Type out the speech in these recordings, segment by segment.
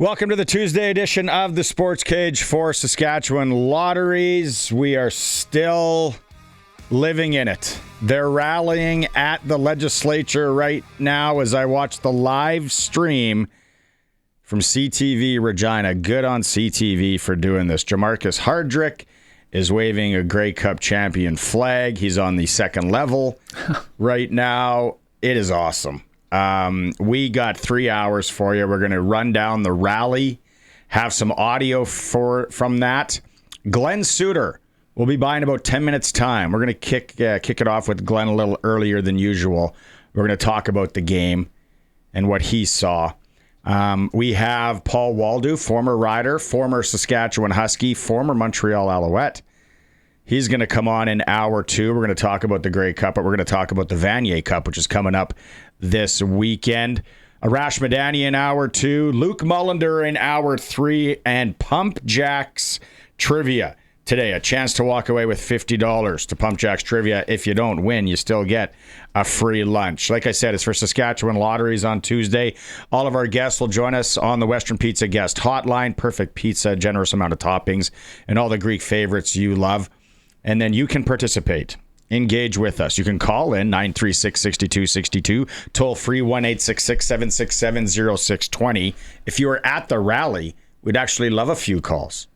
Welcome to the Tuesday edition of the Sports Cage for Saskatchewan Lotteries. We are still living in it. They're rallying at the legislature right now as I watch the live stream from CTV Regina. Good on CTV for doing this. Jamarcus Hardrick is waving a Grey Cup champion flag. He's on the second level right now. It is awesome. We got 3 hours for you. We're going to run down the rally, have some audio from that. Glen Suitor will be by in about 10 minutes' time. We're going to kick it off with Glen a little earlier than usual. We're going to talk about the game and what he saw. We have Paul Woldu, former Rider, former Saskatchewan Huskie, former Montreal Alouette. He's going to come on in hour two. We're going to talk about the Grey Cup, but we're going to talk about the Vanier Cup, which is coming up this weekend. Arash Madani in hour two, Luke Mullender in hour three, and Pump Jacks Trivia today. A chance to walk away with $50 to Pump Jacks Trivia. If you don't win, you still get a free lunch. Like I said, it's for Saskatchewan Lotteries on Tuesday. All of our guests will join us on the Western Pizza Guest Hotline. Perfect pizza, generous amount of toppings, and all the Greek favorites you love. And then you can participate. Engage with us. You can call in 936-6262, toll free 1-866-767-0620. If you are at the rally, we'd actually love a few calls.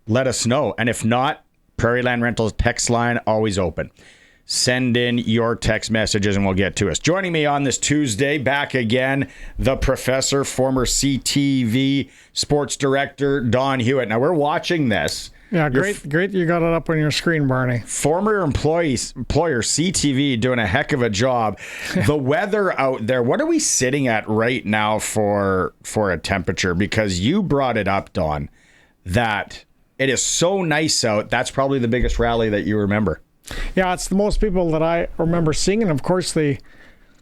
Let us know. And if not, Prairie Land Rentals text line always open. Send in your text messages and we'll get to us. Joining me on this Tuesday, back again, the professor, former CTV sports director, Don Hewitt. Now we're watching this. Yeah, great. You got it up on your screen, Barney. Former employer CTV doing a heck of a job. The weather out there, what are we sitting at right now for a temperature? Because you brought it up, Don, that it is so nice out. That's probably the biggest rally that you remember. Yeah, it's the most people that I remember seeing. And of course, they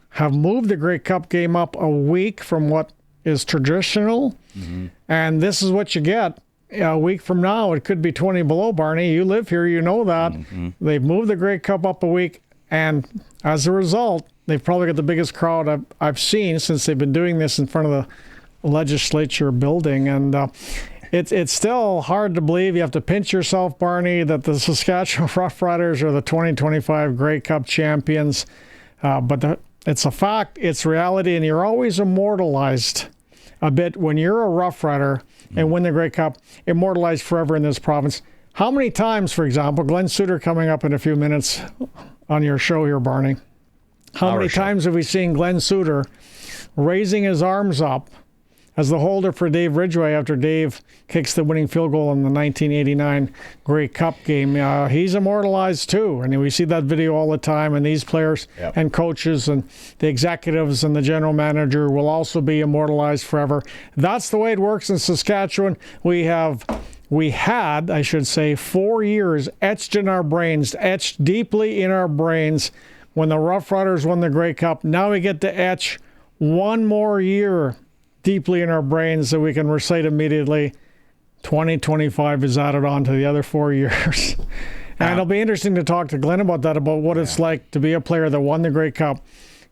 have moved the Grey Cup game up a week from what is traditional. Mm-hmm. And this is what you get. A week from now, it could be 20 below, Barney. You live here, you know that. Mm-hmm. They've moved the Grey Cup up a week, and as a result, they've probably got the biggest crowd I've seen since they've been doing this in front of the legislature building. And it's still hard to believe. You have to pinch yourself, Barney, that the Saskatchewan Roughriders are the 2025 Grey Cup champions. But it's a fact, it's reality, and you're always immortalized a bit when you're a Rough Rider and win the Grey Cup, immortalized forever in this province. How many times, for example, Glen Suitor coming up in a few minutes on your show here, Barney, how many times have we seen Glen Suitor raising his arms up as the holder for Dave Ridgway after Dave kicks the winning field goal in the 1989 Grey Cup game? He's immortalized too, and we see that video all the time, and these players and coaches and the executives and the general manager will also be immortalized forever. That's the way it works in Saskatchewan. We had, I should say, 4 years etched in our brains, etched deeply in our brains when the Rough Riders won the Grey Cup. Now we get to etch one more year deeply in our brains so we can recite immediately 2025 is added on to the other 4 years. And it'll be interesting to talk to Glen about that, about what it's like to be a player that won the Grey Cup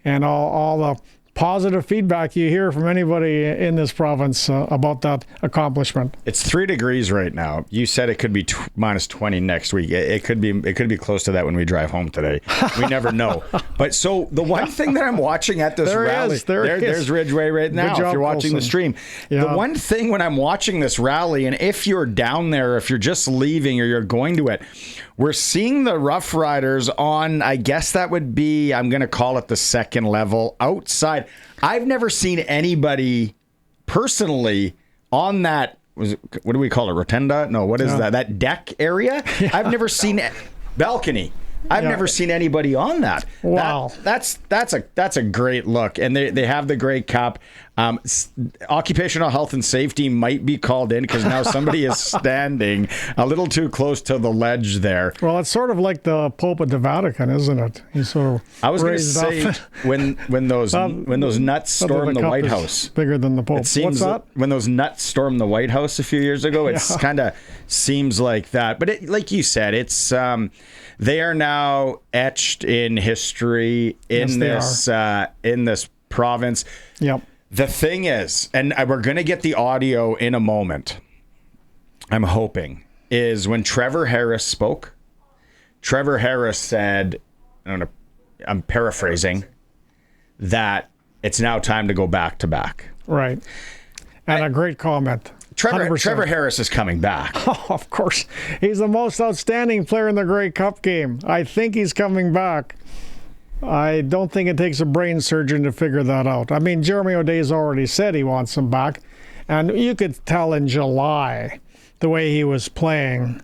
and all the positive feedback you hear from anybody in this province about that accomplishment. It's 3 degrees right now. You said it could be minus 20 next week. It could be close to that when we drive home today. We never know. But so the one thing that I'm watching at this rally, there's Ridgway right now. If you're watching the stream, the one thing when I'm watching this rally, and if you're down there, if you're just leaving or you're going to it, we're seeing the Rough Riders on, I guess that would be, I'm going to call it the second level outside. I've never seen anybody personally on that, what do we call it, rotunda? No, what is that? That deck area? Yeah. I've never seen balcony. I've never seen anybody on that. Wow. That's a great look. And they have the Grey Cup. Occupational health and safety might be called in because now somebody is standing a little too close to the ledge there. Well, it's sort of like the Pope of the Vatican, isn't it? He's sort of I was going to say when those nuts stormed the White House, bigger than the Pope. It seems What's that? When those nuts stormed the White House a few years ago, it kind of seems like that. But like you said, it's they are now etched in history in this province. Yep. The thing is, and we're going to get the audio in a moment, I'm hoping, is when Trevor Harris spoke. Trevor Harris said, I'm paraphrasing, that it's now time to go back to back. Right. And a great comment. Trevor Harris is coming back. Oh, of course. He's the most outstanding player in the Grey Cup game. I think he's coming back. I don't think it takes a brain surgeon to figure that out. I mean, Jeremy O'Day's already said he wants him back. And you could tell in July, the way he was playing,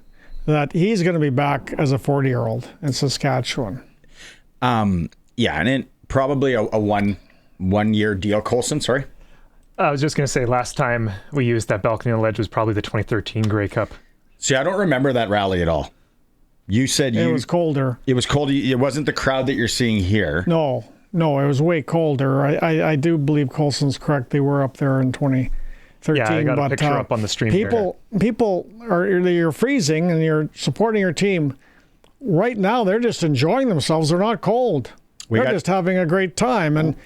that he's going to be back as a 40-year-old in Saskatchewan. Yeah, and probably a one-year deal. Colson, sorry? I was just going to say, last time we used that balcony on the ledge was probably the 2013 Grey Cup. See, I don't remember that rally at all. You said it was colder. It was cold. It wasn't the crowd that you're seeing here. No, it was way colder. I do believe Colson's correct. They were up there in 2013. Yeah, I got a picture up on the stream people you're freezing and you're supporting your team. Right now, they're just enjoying themselves. They're not cold. They're just having a great time. And,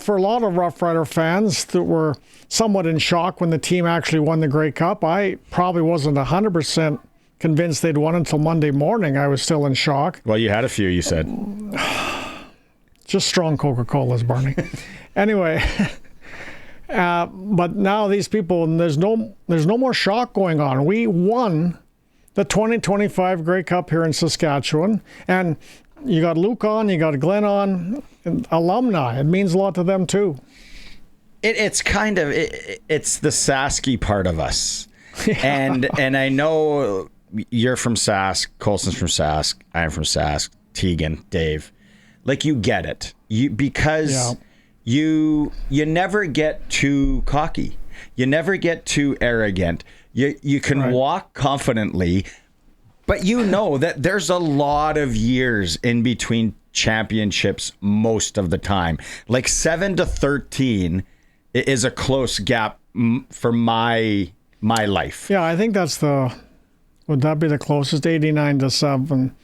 for a lot of Rough Rider fans that were somewhat in shock when the team actually won the Grey Cup, I probably wasn't 100% convinced they'd won until Monday morning. I was still in shock. Well, you had a few, you said. Just strong Coca-Colas, Barney. Anyway, but now these people, there's no more shock going on. We won the 2025 Grey Cup here in Saskatchewan, and you got Luke on, you got Glen on, alumni. It means a lot to them too. It's kind of it's the Sasky part of us, and I know you're from Sask, Colson's from Sask, I'm from Sask, Tegan, Dave, like you get it, because you never get too cocky, you never get too arrogant. You can walk confidently. But that there's a lot of years in between championships most of the time. Like 7 to 13 is a close gap for my life. Yeah, I think would that be the closest? 89 to 07,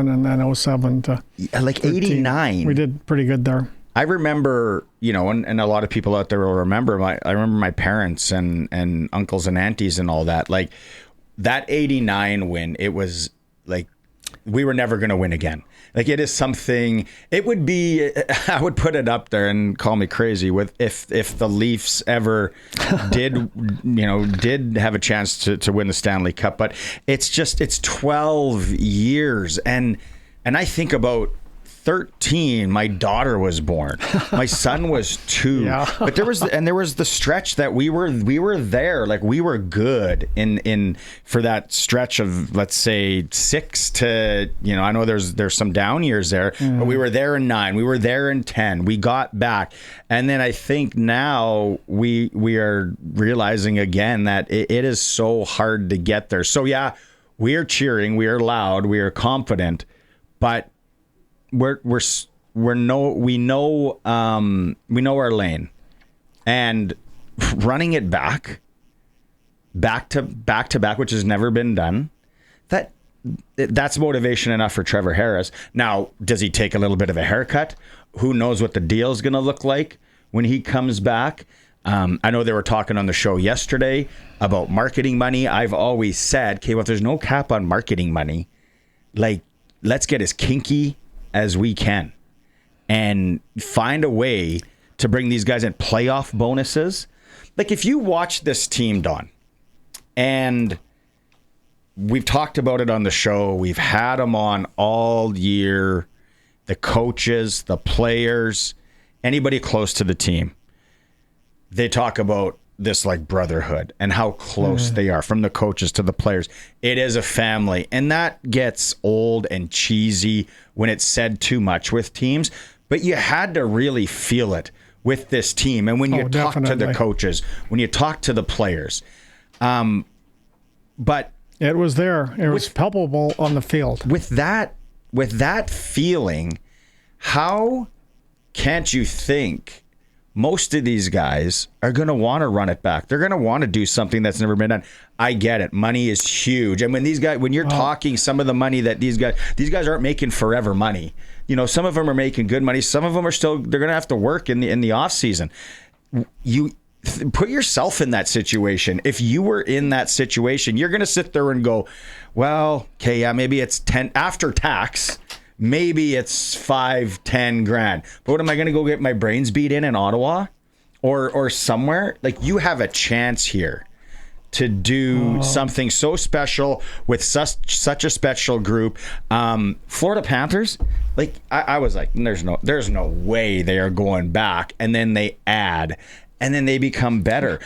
and then 07 to like 13. 89. We did pretty good there. I remember, and a lot of people out there will remember, I remember my parents and uncles and aunties and all that. Like, that 89 win, it was like we were never going to win again. Like, it is something, it would be, I would put it up there and call me crazy with if the Leafs ever did have a chance to win the Stanley Cup. But it's 12 years. And I think about 13, my daughter was born. My son was 2. Yeah. But there was the stretch that we were there, like we were good in for that stretch of, let's say, 6 to, I know there's some down years there, but we were there in 9, we were there in 10, we got back. And then I think now we are realizing again that it is so hard to get there. So yeah, we are cheering, we are loud, we are confident, but we know our lane, and running it back to back, which has never been done. That's motivation enough for Trevor Harris. Now, does he take a little bit of a haircut? Who knows what the deal is going to look like when he comes back? I know they were talking on the show yesterday about marketing money. I've always said, okay, well, if there's no cap on marketing money, like, let's get as kinky as we can and find a way to bring these guys in playoff bonuses. Like, if you watch this team, Don, and we've talked about it on the show, we've had them on all year, the coaches, the players, anybody close to the team, they talk about this like brotherhood and how close they are, from the coaches to the players. It is a family, and that gets old and cheesy when it's said too much with teams, but you had to really feel it with this team. And when you talk to the coaches, when you talk to the players, but it was there. It was palpable on the field. With that feeling, how can't you think most of these guys are going to want to run it back? They're going to want to do something that's never been done. I get it. Money is huge. And when you're talking some of the money that these guys aren't making forever money. Some of them are making good money. Some of them are they're going to have to work in the off season. put yourself in that situation. If you were in that situation, you're going to sit there and go, well, okay, yeah, maybe it's 10 after tax. Maybe it's 5-10 grand. But what am I going to go get my brains beat in Ottawa or somewhere? Like, you have a chance here to do something so special with such a special group. Florida Panthers, like I was like, there's no way they are going back. And then they add. And then they become better.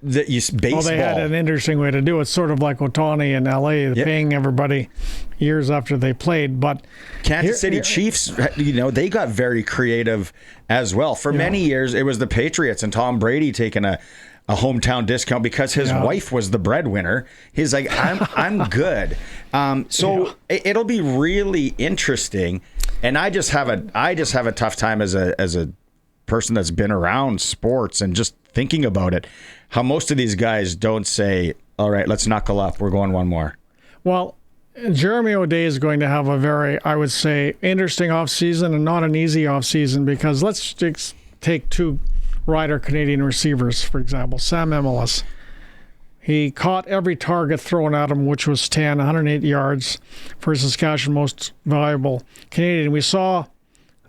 Baseball. Well, they had an interesting way to do it, sort of like Otani in LA, paying everybody years after they played. But Kansas City Chiefs, they got very creative as well. For many years, it was the Patriots and Tom Brady taking a hometown discount because his wife was the breadwinner. He's like, I'm good. It'll be really interesting. And I just have a tough time as a person that's been around sports and just thinking about it, how most of these guys don't say, all right, let's knuckle up, we're going one more. Well, Jeremy O'Day is going to have a very, I would say, interesting offseason and not an easy offseason, because let's just take two Rider Canadian receivers, for example. Sam Emilus. He caught every target thrown at him, which was 108 yards for Saskatchewan most valuable Canadian. We saw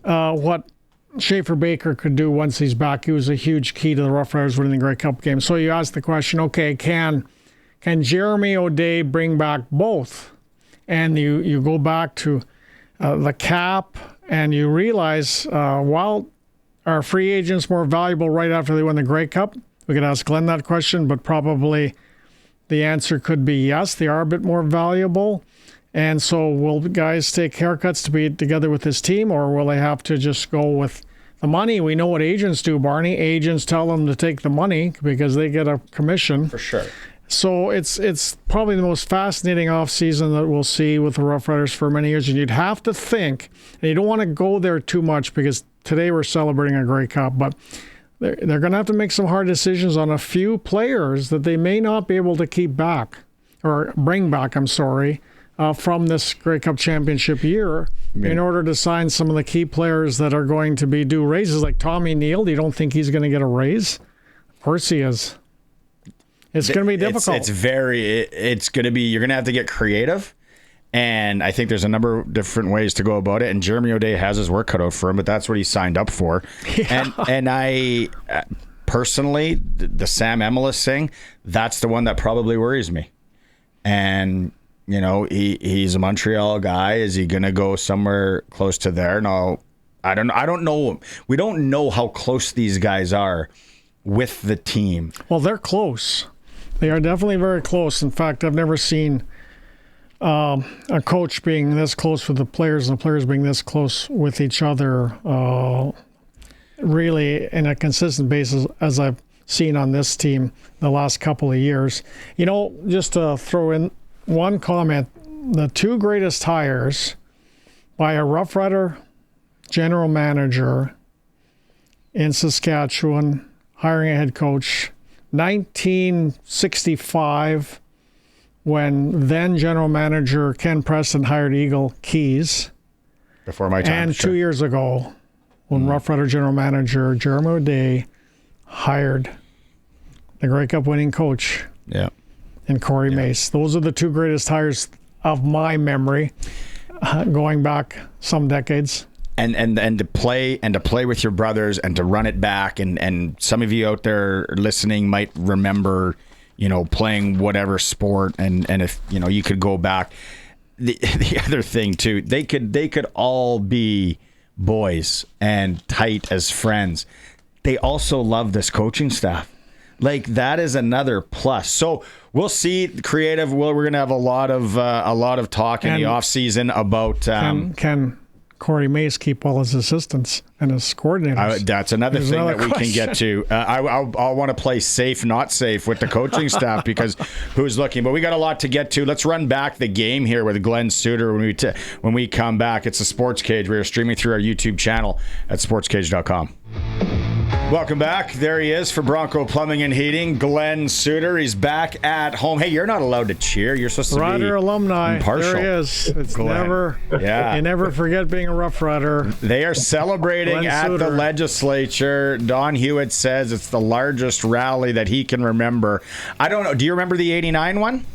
what Schaefer Baker could do once he's back. He was a huge key to the Roughriders winning the Grey Cup game. So you ask the question, okay, can Jeremy O'Day bring back both? And you go back to the cap, and you realize while are free agents more valuable right after they win the Grey Cup? We could ask Glenn that question, but probably the answer could be yes, they are a bit more valuable. And so will guys take haircuts to be together with this team, or will they have to just go with the money? We know what agents do, Barney. Agents tell them to take the money because they get a commission. For sure. So it's probably the most fascinating offseason that we'll see with the Roughriders for many years. And you'd have to think, and you don't want to go there too much because today we're celebrating a Grey Cup, but they're going to have to make some hard decisions on a few players that they may not be able to keep back, or bring back, from this Grey Cup championship year in order to sign some of the key players that are going to be due raises, like Tommy Neal. You don't think he's going to get a raise? Of course he is. It's going to be difficult. It's going to be, you're going to have to get creative. And I think there's a number of different ways to go about it. And Jeremy O'Day has his work cut out for him, but that's what he signed up for. Yeah. And I personally, the Sam Emilus thing, that's the one that probably worries me. And he's a Montreal guy. Is he going to go somewhere close to there? No, I don't know. We don't know how close these guys are with the team. Well, they're close. They are definitely very close. In fact, I've never seen a coach being this close with the players and the players being this close with each other, really in a consistent basis, as I've seen on this team the last couple of years. Just to throw in one comment, the two greatest hires by a Rough Rider general manager in Saskatchewan, hiring a head coach, 1965, when then general manager Ken Preston hired Eagle Keys. Before my time. And 2 years ago, when Rough Rider general manager Jeremy O'Day hired the Grey Cup winning coach. Yeah. And Corey Mace. Those are the two greatest hires of my memory, going back some decades. And to play with your brothers and to run it back, and some of you out there listening might remember, playing whatever sport, and if you could go back. The other thing too, they could all be boys and tight as friends. They also love this coaching staff. Like, that is another plus. So we'll see. Creative. We're going to have a lot of talk in the off season about. Can Corey Mace keep all his assistants and his coordinators? That's another thing that we can get to. I'll want to play safe, not safe with the coaching staff, because who's looking? But we got a lot to get to. Let's run back the game here with Glen Suitor when we come back. It's the Sports Cage. We are streaming through our YouTube channel at sportscage.com. Welcome back. There he is for Bronco Plumbing and Heating, Glen Suitor. He's back at home. Hey, you're not allowed to cheer. You're supposed to Rider be alumni. impartial. There he is. It's Glen. never. Yeah. You never forget being a Rough Rider. They are celebrating Glen at the Suitor. legislature. Don Hewitt says it's the largest rally that he can remember. I don't know. Do you remember the '89 one?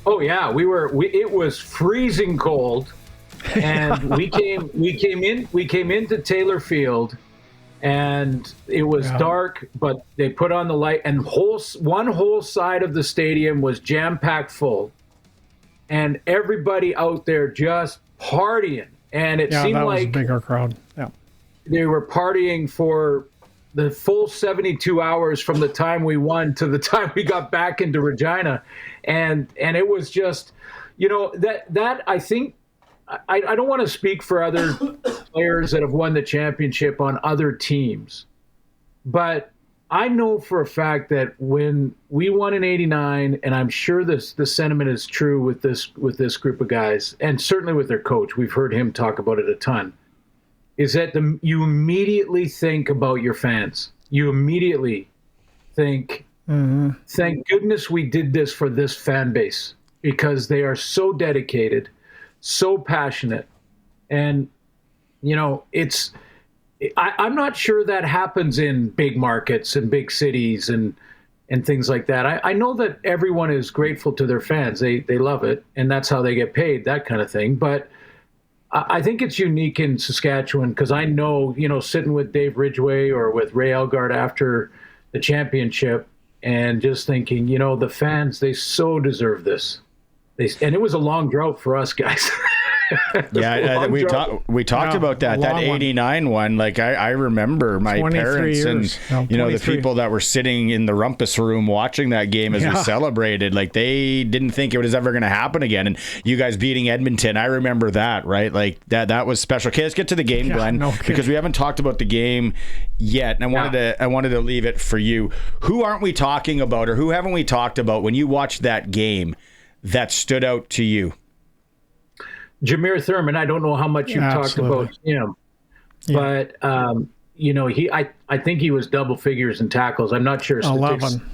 Oh yeah, it was freezing cold, and we came into Taylor Field, and it was dark, but they put on the light, and one whole side of the stadium was jam-packed full, and everybody out there just partying, and it seemed that like was a bigger crowd. Yeah. they were partying for the full 72 hours from the time we won to the time we got back into Regina. And it was just, that I think, I don't want to speak for other players that have won the championship on other teams, but I know for a fact that when we won in '89, and I'm sure the sentiment is true with this group of guys, and certainly with their coach, we've heard him talk about it a ton, is that you immediately think about your fans. You immediately think, thank goodness we did this for this fan base, because they are so dedicated, so passionate. And, I'm not sure that happens in big markets and big cities and things like that. I know that everyone is grateful to their fans. They love it, and that's how they get paid, that kind of thing. But I think it's unique in Saskatchewan, because I know, sitting with Dave Ridgway or with Ray Elgart after the championship and just thinking, the fans, they so deserve this. And it was a long drought for us guys. Yeah, we talked about that '89 one. Like I remember my parents and the people that were sitting in the rumpus room watching that game as we celebrated. Like they didn't think it was ever going to happen again. And you guys beating Edmonton, I remember that, right? Like that was special. Okay, let's get to the game, Glenn, because we haven't talked about the game yet, and I wanted to leave it for you. Who aren't we talking about, or who haven't we talked about when you watched that game that stood out to you? Jameer Thurman, I don't know how much you've talked about him, but I think he was double figures in tackles. I'm not sure. 11.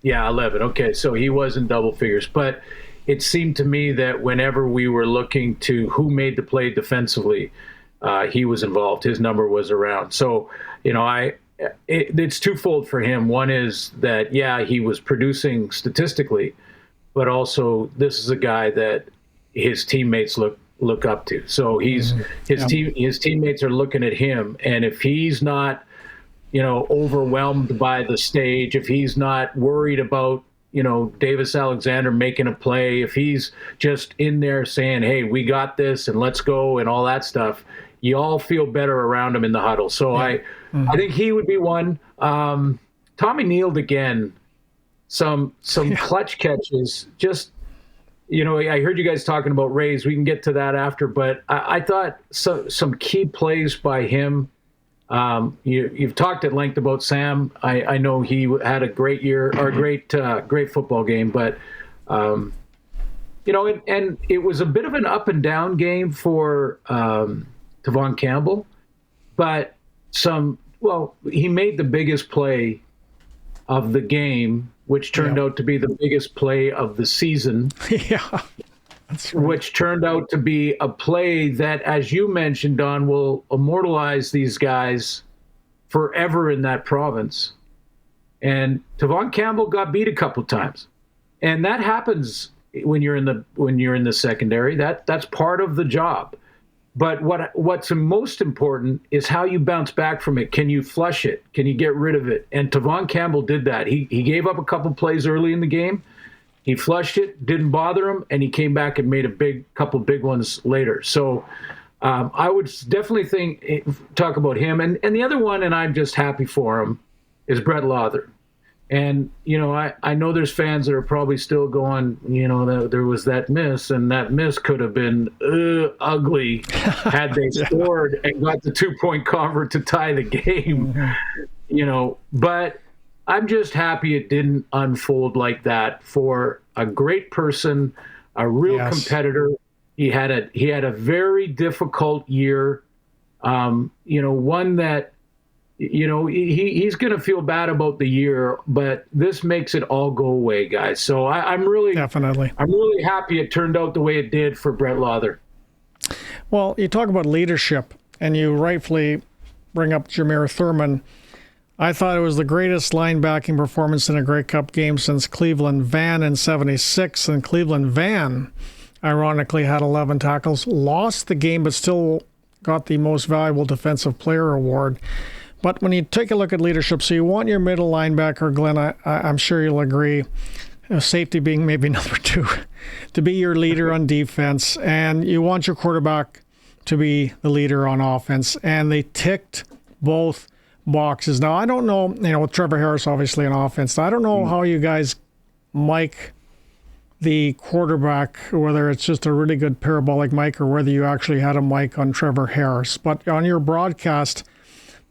Yeah, 11. Okay, so he was in double figures, but it seemed to me that whenever we were looking to who made the play defensively, he was involved. His number was around. So, it's twofold for him. One is that, he was producing statistically, but also this is a guy that his teammates look up to. So his teammates are looking at him, and if he's not, overwhelmed by the stage, if he's not worried about, Davis Alexander making a play, if he's just in there saying, hey, we got this and let's go and all that stuff, you all feel better around him in the huddle. So I think he would be one. Tommy Neal again, some clutch catches, just, I heard you guys talking about Rays. We can get to that after, but I thought some key plays by him. You've talked at length about Sam. I know he had a great year, or great football game, but and it was a bit of an up and down game for Tavon Campbell, but he made the biggest play of the game, which turned out to be the biggest play of the season. Yeah, that's right. Which turned out to be a play that, as you mentioned, Don, will immortalize these guys forever in that province. And Tavon Campbell got beat a couple times, and that happens when you're in the secondary. That's part of the job. But what's most important is how you bounce back from it. Can you flush it? Can you get rid of it? And Tavon Campbell did that. He gave up a couple plays early in the game. He flushed it, didn't bother him, and he came back and made a couple big ones later. So I would definitely talk about him. And the other one, and I'm just happy for him, is Brett Lawther. And, I know there's fans that are probably still going, there was that miss, and that miss could have been ugly had they scored and got the 2-point convert to tie the game, But I'm just happy it didn't unfold like that for a great person, a real competitor. He had a very difficult year, one that he's going to feel bad about the year, but this makes it all go away, guys. So I'm really happy it turned out the way it did for Brett Lawther. Well, you talk about leadership, and you rightfully bring up Jameer Thurman. I thought it was the greatest linebacking performance in a Grey Cup game since Cleveland Van in '76, and Cleveland Van, ironically, had 11 tackles, lost the game, but still got the Most Valuable Defensive Player award. But when you take a look at leadership, so you want your middle linebacker, Glenn, I'm sure you'll agree, safety being maybe number 2, to be your leader on defense, and you want your quarterback to be the leader on offense, and they ticked both boxes. Now, I don't know, with Trevor Harris obviously on offense, I don't know how you guys mic the quarterback, whether it's just a really good parabolic mic or whether you actually had a mic on Trevor Harris. But on your broadcast,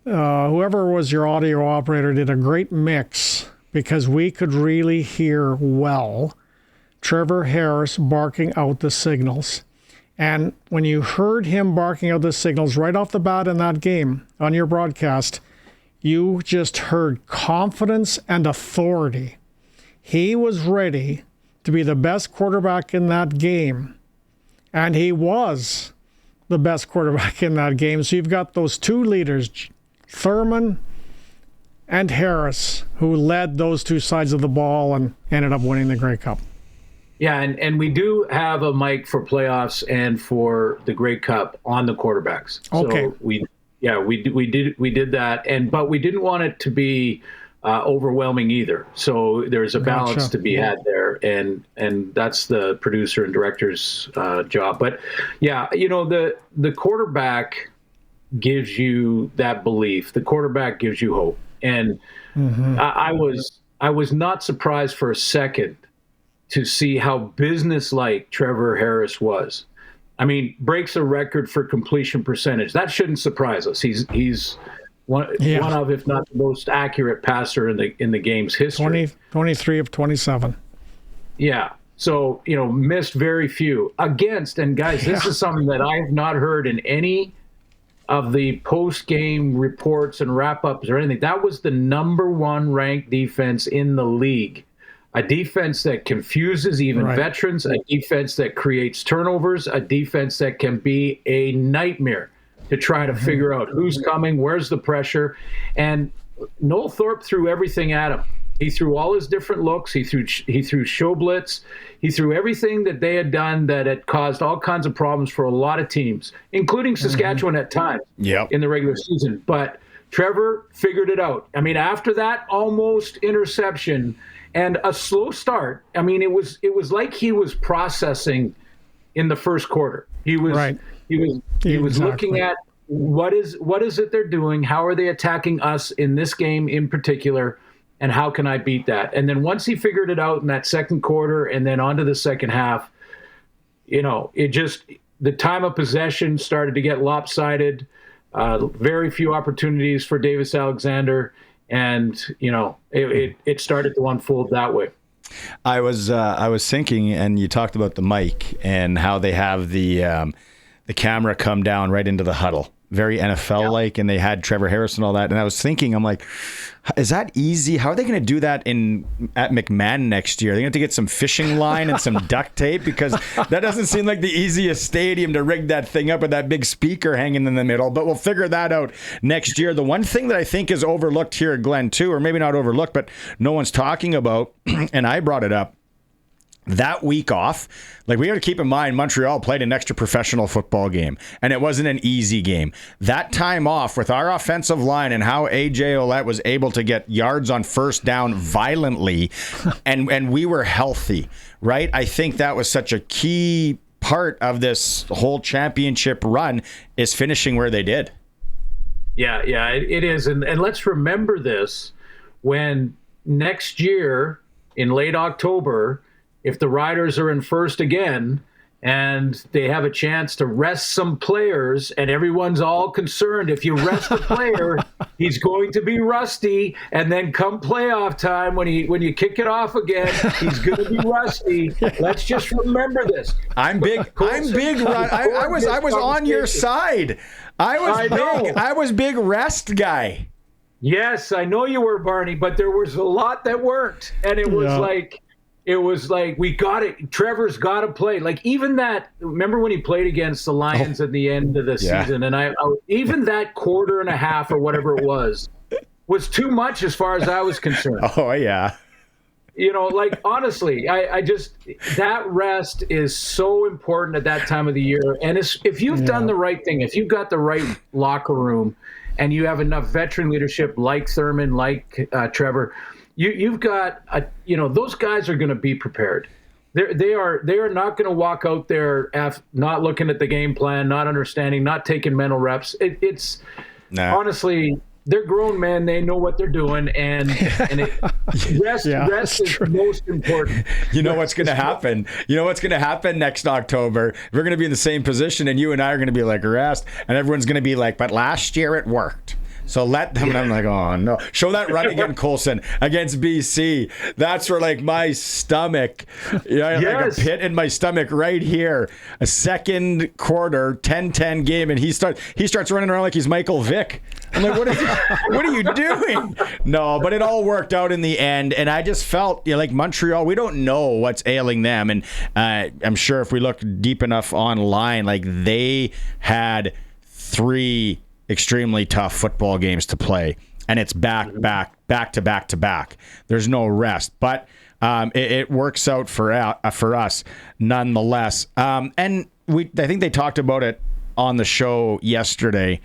whoever was your audio operator did a great mix because we could really hear well Trevor Harris barking out the signals. And when you heard him barking out the signals right off the bat in that game on your broadcast, you just heard confidence and authority. He was ready to be the best quarterback in that game, and he was the best quarterback in that game. So you've got those two leaders, Thurman and Harris, who led those two sides of the ball and ended up winning the Grey Cup. Yeah, and we do have a mic for playoffs and for the Grey Cup on the quarterbacks. Okay. So we did that, but we didn't want it to be overwhelming either. So there's a balance to be had there, and that's the producer and director's job. But yeah, the quarterback gives you that belief. The quarterback gives you hope, and I was not surprised for a second to see how businesslike Trevor Harris was. I mean, breaks a record for completion percentage. That shouldn't surprise us. He's one of, if not the most accurate passer in the game's history. 23 of 27. Yeah. So, missed very few against. And guys, this is something that I've not heard in any of the post-game reports and wrap-ups or anything. That was the number 1 ranked defense in the league. A defense that confuses even veterans, a defense that creates turnovers, a defense that can be a nightmare to try to figure out who's coming, where's the pressure. And Noel Thorpe threw everything at him. He threw all his different looks. He threw show blitz. He threw everything that they had done that had caused all kinds of problems for a lot of teams, including Saskatchewan at times in the regular season. But Trevor figured it out. I mean, after that almost interception and a slow start, I mean, it was like he was processing in the first quarter. He was looking at what is it they're doing? How are they attacking us in this game in particular? And how can I beat that? And then once he figured it out in that second quarter and then onto the second half, the time of possession started to get lopsided. Very few opportunities for Davis Alexander. And, it started to unfold that way. I was thinking, and you talked about the mic and how they have the camera come down right into the huddle. Very NFL-like, and they had Trevor Harris and all that. And I was thinking, I'm like, is that easy? How are they going to do that at McMahon next year? Are they going to get some fishing line and some duct tape? Because that doesn't seem like the easiest stadium to rig that thing up with that big speaker hanging in the middle. But we'll figure that out next year. The one thing that I think is overlooked here at Glen, too, or maybe not overlooked, but no one's talking about, and I brought it up, that week off, like we got to keep in mind, Montreal played an extra professional football game, and it wasn't an easy game. That time off with our offensive line and how A.J. Ouellette was able to get yards on first down violently, and we were healthy, right? I think that was such a key part of this whole championship run is finishing where they did. Yeah, it is. And let's remember this when next year in late October, if the Riders are in first again and they have a chance to rest some players and everyone's all concerned, if you rest a player, he's going to be rusty. And then come playoff time, when you kick it off again, he's going to be rusty. Let's just remember this. I'm big. I was on your side. I was big rest guy. Yes, I know you were, Barney, but there was a lot that worked, and it was like we got it. Trevor's got to play. Like even that. Remember when he played against the Lions at the end of the season, and I even that quarter and a half or whatever it was too much as far as I was concerned. Oh yeah. Like honestly, I just that rest is so important at that time of the year, and if you've done the right thing, if you've got the right locker room. And you have enough veteran leadership like Thurman, like Trevor, you've got, those guys are going to be prepared. They are not going to walk out there not looking at the game plan, not understanding, not taking mental reps. Honestly, they're grown men. They know what they're doing, and rest is most important. You know what's going to happen? You know what's going to happen next October? We're going to be in the same position, and you and I are going to be like rest, and everyone's going to be like, but last year it worked. So let them, and I'm like, oh no. Show that run again, Coulson, against BC. That's where like my stomach, like a pit in my stomach right here. A second quarter, 10-10 game, and he starts running around like he's Michael Vick. I'm like, what are you doing? No, but it all worked out in the end, and I just felt like Montreal, we don't know what's ailing them, and I'm sure if we look deep enough online, like they had 3 extremely tough football games to play, and it's back to back. There's no rest, but it works out for us nonetheless. And I think they talked about it on the show yesterday.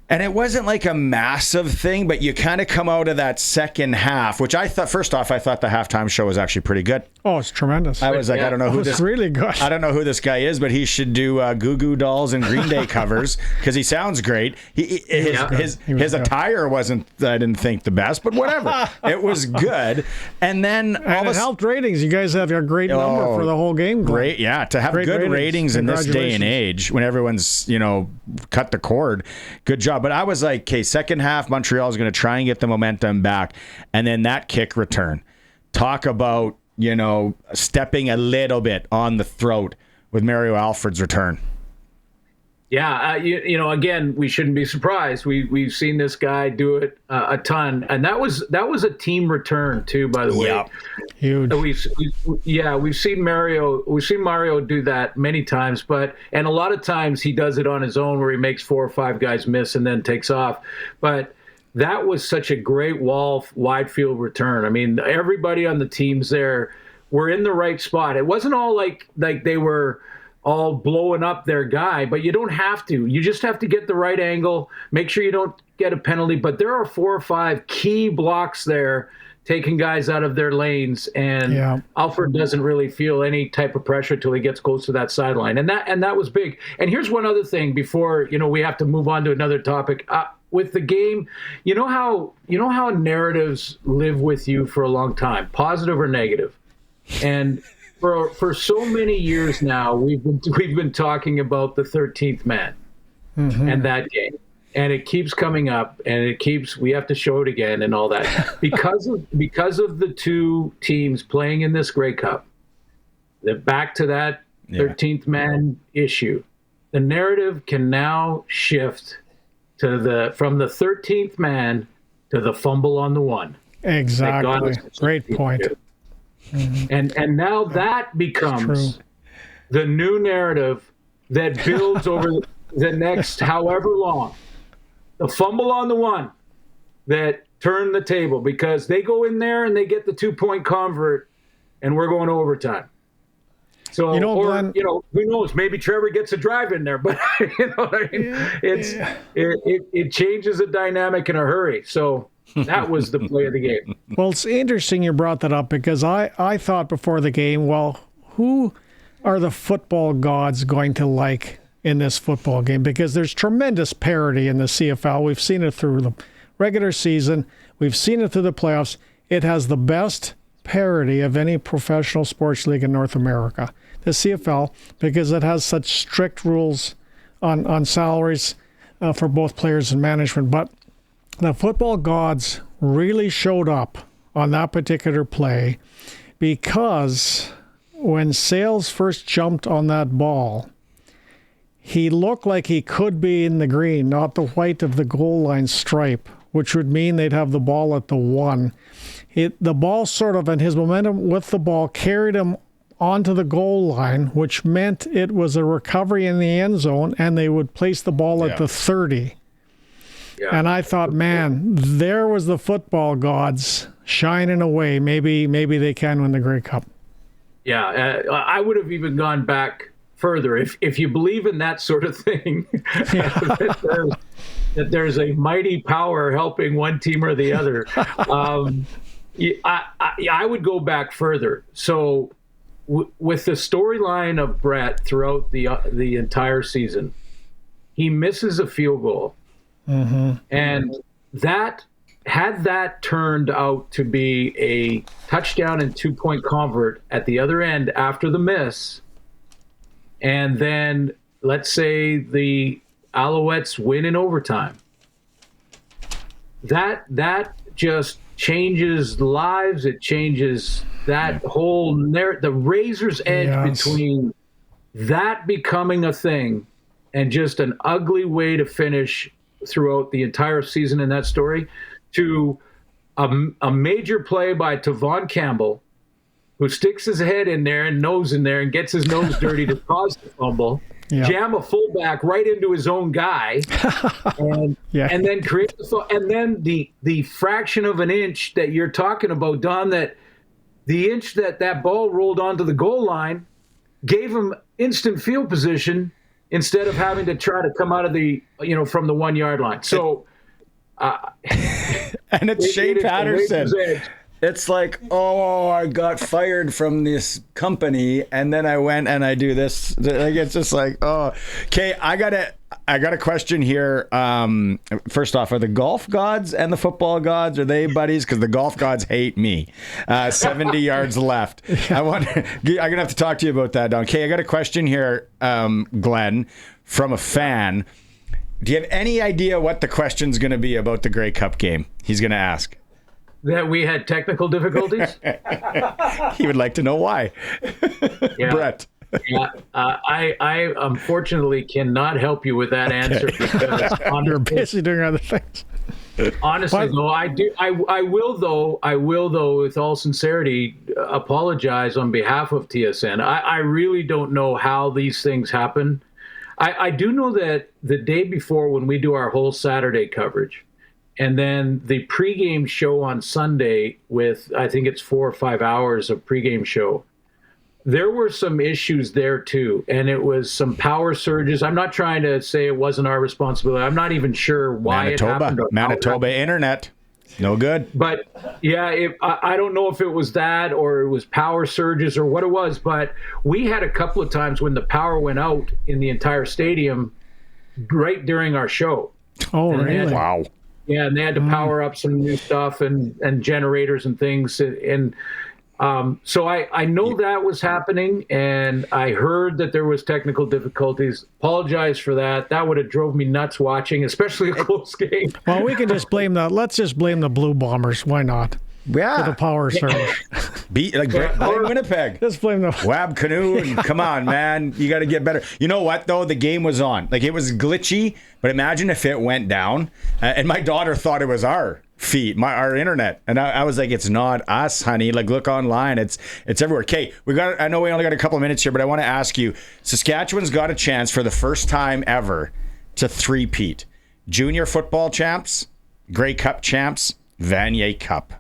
And it wasn't like a massive thing, but you kind of come out of that second half, which I thought, first off, I thought the halftime show was actually pretty good. Oh, it's tremendous. I was like, I don't know who this really good. I don't know who this guy is, but he should do Goo Goo Dolls and Green Day covers because he sounds great. His attire wasn't, I didn't think, the best, but whatever. It was good. And then it helped ratings. You guys have a great number for the whole game. Great, yeah. To have good ratings in this day and age when everyone's, cut the cord. Good job. But I was like, okay, second half, Montreal is going to try and get the momentum back. And then that kick return. Talk about, stepping a little bit on the throat with Mario Alfred's return. Yeah, again, we shouldn't be surprised. We've seen this guy do it a ton, and that was a team return too. By the way, yeah. Huge. We've seen Mario do that many times, and a lot of times he does it on his own, where he makes 4 or 5 guys miss and then takes off. But that was such a great wide field return. I mean, everybody on the teams there were in the right spot. It wasn't all like they were all blowing up their guy, but you don't have to. You just have to get the right angle, make sure you don't get a penalty. But there are 4 or 5 key blocks there taking guys out of their lanes, and Alfred doesn't really feel any type of pressure till he gets close to that sideline. And that was big. And here's one other thing before, we have to move on to another topic. With the game, you know how narratives live with you for a long time, positive or negative. And for so many years now, we've been talking about the 13th man and that game, and it keeps coming up, and we have to show it again and all that because of the 2 teams playing in this Grey Cup. Back to that 13th man issue. The narrative can now shift to from the 13th man to the fumble on the one. Exactly. Great point. And now that becomes the new narrative that builds over the next however long. The fumble on the one that turned the table, because they go in there and they get the 2-point convert, and we're going to overtime. So, Glenn, who knows? Maybe Trevor gets a drive in there, but it changes the dynamic in a hurry. So that was the play of the game. Well, it's interesting you brought that up, because I thought before the game, well, who are the football gods going to like in this football game? Because there's tremendous parity in the CFL. We've seen it through the regular season. We've seen it through the playoffs. It has the best parity of any professional sports league in North America, the CFL, because it has such strict rules on salaries for both players and management. But the football gods really showed up on that particular play, because when Sales first jumped on that ball, he looked like he could be in the green, not the white of the goal line stripe, which would mean they'd have the ball at the 1. The ball sort of, and his momentum with the ball carried him onto the goal line, which meant it was a recovery in the end zone, and they would place the ball at the 30. Yeah. And I thought, man, there was the football gods shining away. Maybe they can win the Grey Cup. Yeah, I would have even gone back further. If you believe in that sort of thing, that there's a mighty power helping one team or the other, I would go back further. So with the storyline of Brett throughout the entire season, he misses a field goal. Mm-hmm. And had that turned out to be a touchdown and 2-point convert at the other end after the miss, and then let's say the Alouettes win in overtime, that just changes lives. It changes that whole the razor's edge between that becoming a thing and just an ugly way to finish throughout the entire season in that story, to a major play by Tavon Campbell, who sticks his head in there and nose in there and gets his nose dirty to cause the fumble, jam a fullback right into his own guy, and then create and then the fraction of an inch that you're talking about, Don, that the inch that ball rolled onto the goal line gave him instant field position instead of having to try to come out of from the 1 yard line. So. And it's Shea Patterson. It's like, oh, I got fired from this company, and then I went and I do this. Like, it's just like, oh, okay. I got a question here. First off, are the golf gods and the football gods, are they buddies? Because the golf gods hate me. 70 yards left. I'm gonna have to talk to you about that, Don. Okay, I got a question here, Glenn, from a fan. Do you have any idea what the question's going to be about the Grey Cup game? He's going to ask. That we had technical difficulties? He would like to know why. Brett. Yeah, I unfortunately cannot help you with that answer because you're busy doing other things. Honestly, though, I will though, with all sincerity, apologize on behalf of TSN. I really don't know how these things happen. I do know that the day before, when we do our whole Saturday coverage, and then the pregame show on Sunday with, I think it's 4 or 5 hours of pregame show, there were some issues there too. And it was some power surges. I'm not trying to say it wasn't our responsibility. I'm not even sure why it happened. Manitoba internet. No good. But yeah, I don't know if it was that or it was power surges or what it was, but we had a couple of times when the power went out in the entire stadium right during our show. Oh, really? Wow. Yeah, and they had to power up some new stuff and generators and things. And so I know that was happening, and I heard that there was technical difficulties. Apologize for that. That would have drove me nuts watching, especially a close game. Well, we can just blame let's just blame the Blue Bombers. Why not? Yeah. For the power surge. Blame Winnipeg. Just blame the Wab Canoe. And come on, man. You got to get better. You know what, though? The game was on. Like, it was glitchy, but imagine if it went down. And my daughter thought it was our feed, our internet. And I was like, it's not us, honey. Like, look online. It's everywhere. Okay, I know we only got a couple of minutes here, but I want to ask you, Saskatchewan's got a chance for the first time ever to three-peat. Junior football champs, Grey Cup champs, Vanier Cup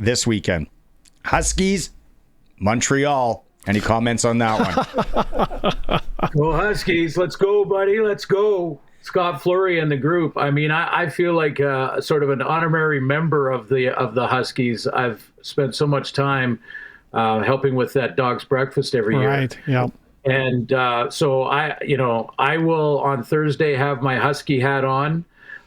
this weekend. Huskies, Montreal. Any comments on that one? Well, Huskies, let's go, buddy. Let's go. Scott Fleury and the group. I mean, I feel like sort of an honorary member of the Huskies. I've spent so much time helping with that dog's breakfast every year. Right. Yep. And so I will on Thursday have my Husky hat on.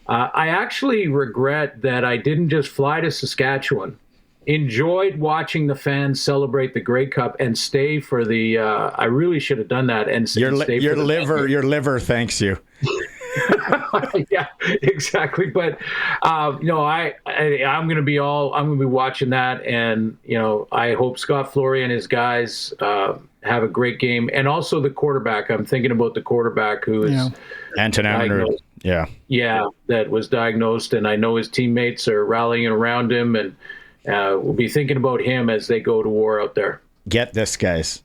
I actually regret that I didn't just fly to Saskatchewan. Enjoyed watching the fans celebrate the Grey Cup and stay for the. I really should have done that and your liver thanks you. Yeah, exactly. But I'm going to be watching that, and I hope Scott Flory and his guys have a great game, and also the quarterback. I'm thinking about the quarterback who is Anton Aminer. Yeah, that was diagnosed, and I know his teammates are rallying around him, and we'll be thinking about him as they go to war out there. Get this, guys.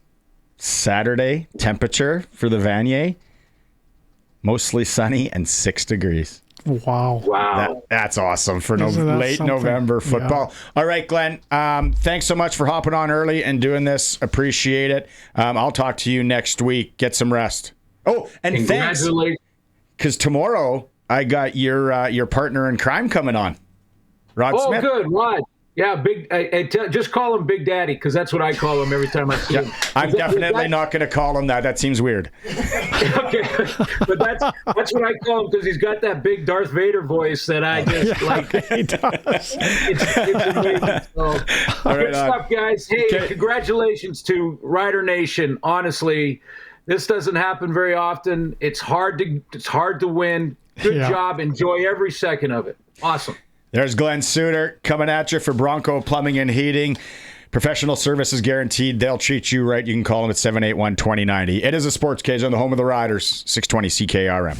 Saturday temperature for the Vanier, mostly sunny and 6 degrees. Wow. That's awesome for late November football. Yeah. All right, Glenn. Thanks so much for hopping on early and doing this. Appreciate it. I'll talk to you next week. Get some rest. Oh, and thanks. Because tomorrow I got your partner in crime coming on, Rod Smith. Oh, good, Rod. Yeah, just call him Big Daddy, because that's what I call him every time I see him. I'm definitely not going to call him that. That seems weird. Okay, but that's what I call him, because he's got that big Darth Vader voice that I just like. He does. It's amazing. So, good stuff, guys. Hey, congratulations to Rider Nation. Honestly, this doesn't happen very often. It's hard to win. Good job. Enjoy every second of it. Awesome. There's Glen Suitor coming at you for Bronco Plumbing and Heating. Professional services guaranteed. They'll treat you right. You can call them at 781-2090. It is a Sports Cage on the home of the Riders, 620 CKRM.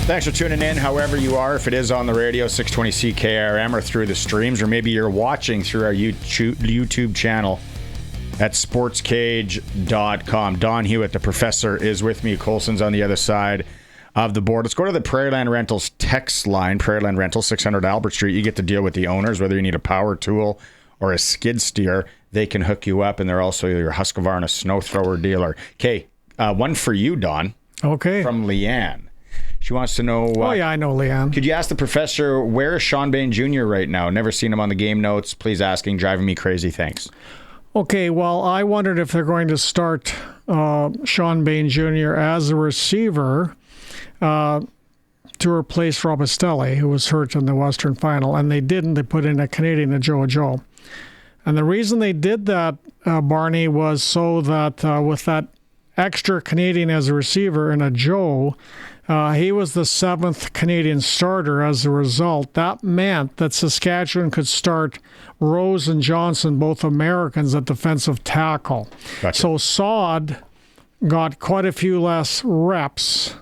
Thanks for tuning in, however you are. If it is on the radio, 620 CKRM, or through the streams, or maybe you're watching through our YouTube channel at sportscage.com. Don Hewitt, the professor, is with me. Colson's on the other side of the board. Let's go to the Prairieland Rentals text line. Prairieland Rentals, 600 Albert Street. You get to deal with the owners, whether you need a power tool or a skid steer. They can hook you up, and they're also your Husqvarna snow thrower dealer. Okay, one for you, Don. Okay. From Leanne. She wants to know... I know Leanne. Could you ask the professor, where is Sean Bain Jr. right now? Never seen him on the game notes. Please asking. Driving me crazy. Thanks. Okay, well, I wondered if they're going to start Sean Bain Jr. as a receiver to replace Robustelli, who was hurt in the Western Final, and they didn't. They put in a Canadian, a Joe. And the reason they did that, Barney, was so that with that extra Canadian as a receiver and a Joe, he was the 7th Canadian starter. As a result, that meant that Saskatchewan could start Rose and Johnson, both Americans, at defensive tackle. Gotcha. So Saad got quite a few less reps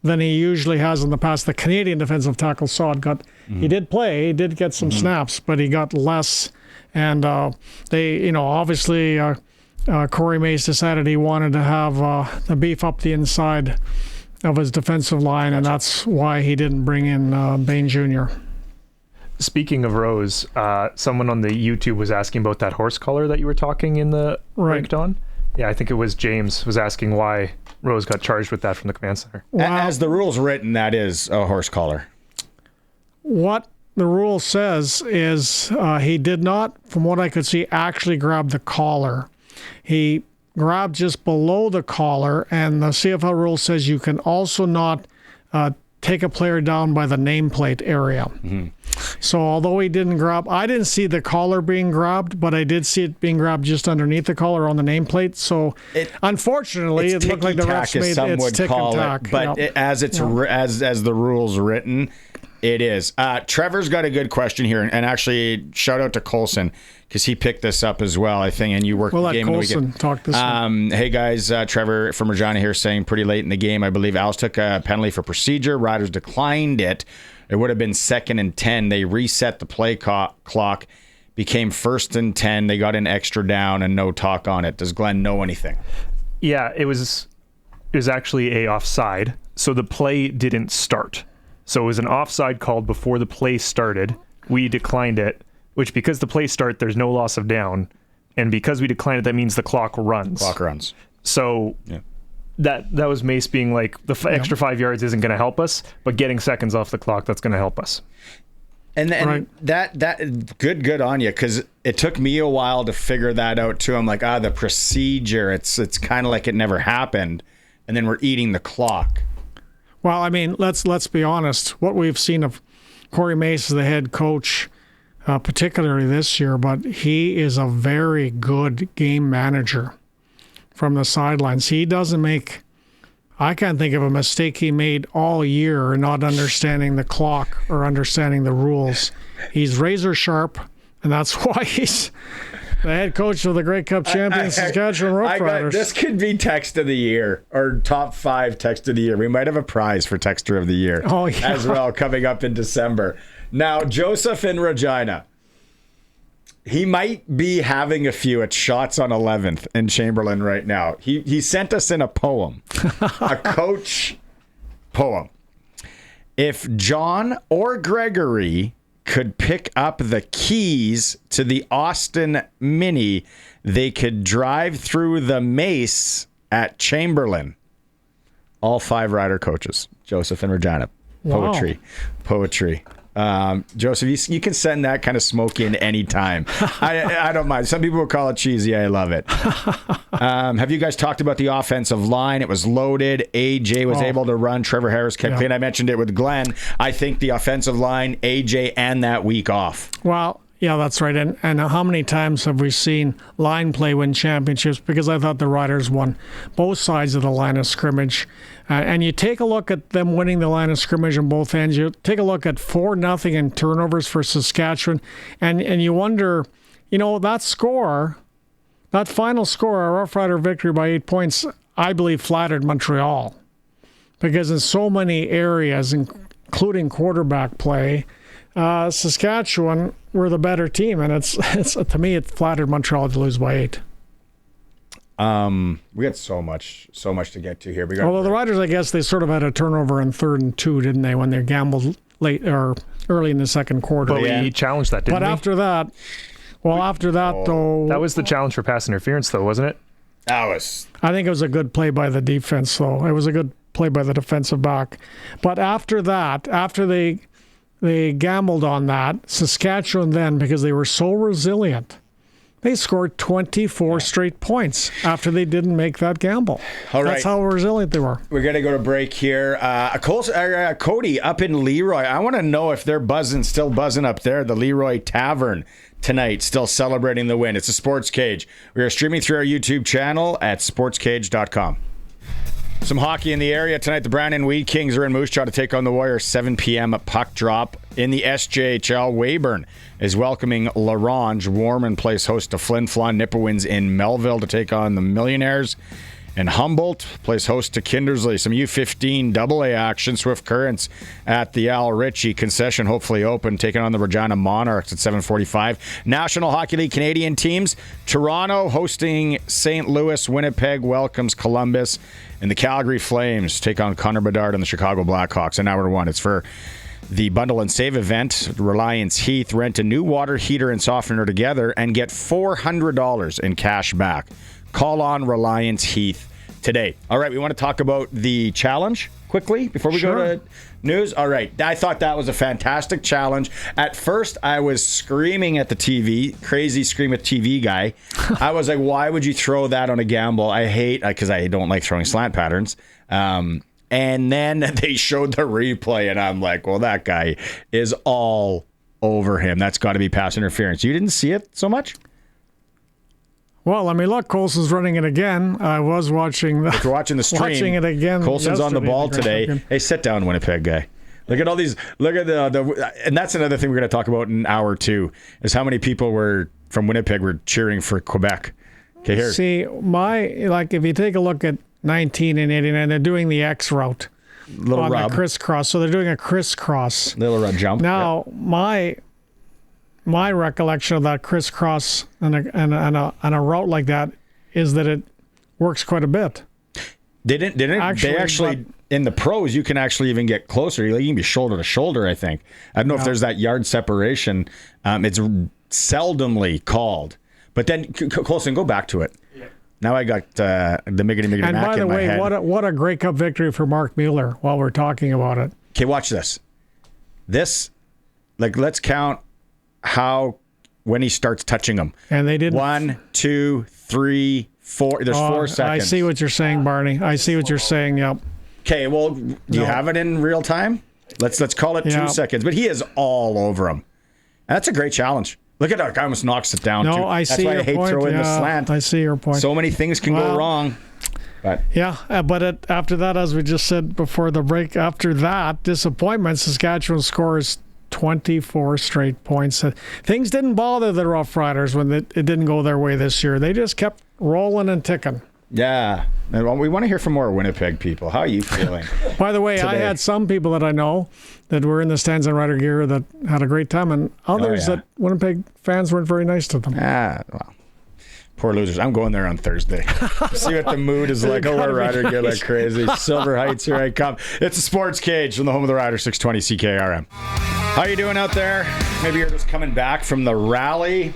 than he usually has in the past. The Canadian defensive tackle Saad got, he did play, he did get some snaps, but he got less. And they, obviously Corey Mace decided he wanted to have the beef up the inside of his defensive line, and that's why he didn't bring in Bain Jr. Speaking of Rose, someone on the YouTube was asking about that horse collar that you were talking in the breakdown. Yeah, I think it was James was asking why Rose got charged with that from the command center. As the rules written, that is a horse collar. What the rule says is he did not, from what I could see, actually grab the collar. He grabbed just below the collar, and the CFL rule says you can also not take a player down by the nameplate area. So although he didn't grab, I didn't see the collar being grabbed, but I did see it being grabbed just underneath the collar on the nameplate. So unfortunately, it looked like the refs made it tick and tack. But as the rules written, it is. Trevor's got a good question here, and actually shout out to Colson because he picked this up as well, I think, and you worked the game. We'll let Colson talk this one. Hey guys, Trevor from Regina here saying pretty late in the game, I believe Alice took a penalty for procedure. Riders declined it. It would have been 2nd and 10. They reset the play clock, became 1st and 10. They got an extra down and no talk on it. Does Glenn know anything? Yeah, it was actually a offside, so the play didn't start. So it was an offside called before the play started. We declined it, which because the play start, there's no loss of down. And because we declined it, that means the clock runs. So that was Mace being like, the extra 5 yards isn't going to help us, but getting seconds off the clock, that's going to help us. And that good on you, because it took me a while to figure that out too. I'm like, the procedure, it's kind of like it never happened. And then we're eating the clock. Well, I mean, let's be honest. What we've seen of Corey Mace as the head coach, particularly this year, but he is a very good game manager from the sidelines. He doesn't make I can't think of a mistake he made all year not understanding the clock or understanding the rules. He's razor sharp, and that's why he's the head coach of the Grey Cup champions, Saskatchewan Roughriders. This could be text of the year or top 5 text of the year. We might have a prize for texter of the year as well coming up in December. Now, Joseph in Regina. He might be having a few at shots on 11th in Chamberlain right now. He sent us in a poem, a coach poem. If John or Gregory could pick up the keys to the Austin Mini, they could drive through the mace at Chamberlain. All 5 rider coaches. Joseph and Regina. Poetry. Wow. Poetry. Joseph, you can send that kind of smoke in any time. I don't mind. Some people will call it cheesy. I love it. Have you guys talked about the offensive line? It was loaded. AJ was able to run. Trevor Harris kept clean. I mentioned it with Glenn. I think the offensive line, AJ, and that week off. Well, yeah, that's right. And how many times have we seen line play win championships? Because I thought the Riders won both sides of the line of scrimmage. And you take a look at them winning the line of scrimmage on both ends. You take a look at 4-0 in turnovers for Saskatchewan. And you wonder, that score, that final score, a Rough Rider victory by 8 points, I believe flattered Montreal. Because in so many areas, including quarterback play, Saskatchewan were the better team, and it's to me it flattered Montreal to lose by 8. We got so much to get to here. Although the Riders, I guess they sort of had a turnover in 3rd and 2, didn't they, when they gambled late or early in the second quarter? But we challenged that, didn't we? But after that, though, that was the challenge for pass interference, though, wasn't it? I think it was a good play by the defense, though. It was a good play by the defensive back. But after that, after they gambled on that, Saskatchewan then, because they were so resilient, they scored 24 straight points after they didn't make that gamble. All right. That's how resilient they were. We're going to go to break here. Cody up in Leroy. I want to know if they're still buzzing up there. The Leroy Tavern tonight, still celebrating the win. It's a Sports Cage. We are streaming through our YouTube channel at sportscage.com. Some hockey in the area tonight. The Brandon Wheat Kings are in Moose Jaw to take on the Warriors. 7 p.m. puck drop in the SJHL. Weyburn is welcoming LaRange. Warman plays host to Flin Flon. Nipawins in Melville to take on the Millionaires. And Humboldt plays host to Kindersley. Some U15 AA action. Swift Currents at the Al Ritchie concession, hopefully open, taking on the Regina Monarchs at 7:45. National Hockey League Canadian teams. Toronto hosting St. Louis. Winnipeg welcomes Columbus. And the Calgary Flames take on Connor Bedard and the Chicago Blackhawks in hour 1. It's for the Bundle and Save event. Reliance Heath. Rent a new water heater and softener together and get $400 in cash back. Call on Reliance Heath today. All right, we want to talk about the challenge quickly before we go to news. All right, I thought that was a fantastic challenge. At first, I was screaming at the TV, crazy scream at TV guy. I was like, why would you throw that on a gamble? I hate, because I don't like throwing slant patterns. And then they showed the replay, and I'm like, well, that guy is all over him. That's got to be pass interference. You didn't see it so much? Well, I mean, look, Colson's running it again. I was watching if you're watching the stream, watching it again. Colson's on the ball today. Hey, sit down, Winnipeg guy. Look at all these. Look at the and that's another thing we're going to talk about in hour 2 is how many people were from Winnipeg were cheering for Quebec. Okay, here. See, if you take a look at 19 and 89, they're doing the X route little on rub. the crisscross. So they're doing a crisscross. Little rub jump. Now, my recollection of that crisscross and a route like that is that it works quite a bit. Didn't they actually in the pros you can actually even get closer. You can be shoulder to shoulder, I think. I don't know if there's that yard separation. It's seldomly called. But then Colson, go back to it. Yeah. Now I got the miggity and mac by the in my way, head. what a Grey Cup victory for Mark Mueller while we're talking about it. Okay, watch this. Let's count when he starts touching them. And they did 1, 2, 3, 4. There's 4 seconds. I see what you're saying, Barney. I see what you're saying. Yep. Okay, well, do you have it in real time? Let's call it 2 seconds. But he is all over him. And that's a great challenge. Look at that guy almost knocks it down. No, too. I see your point. That's why I hate throwing the slant. I see your point. So many things can go wrong. But after that, as we just said before the break, after that disappointment, Saskatchewan scores 24 straight points. Things didn't bother the Roughriders when it didn't go their way this year. They just kept rolling and ticking. Yeah. Well, we want to hear from more Winnipeg people. How are you feeling? By the way, today? I had some people that I know that were in the stands in Rider gear that had a great time, and others that Winnipeg fans weren't very nice to them. Well, poor losers. I'm going there on Thursday. See what the mood is like. Oh, we're Rider gear like crazy. Silver Heights, here I come. It's a Sports Cage from the home of the Rider, 620 CKRM. How you doing out there? Maybe you're just coming back from the rally.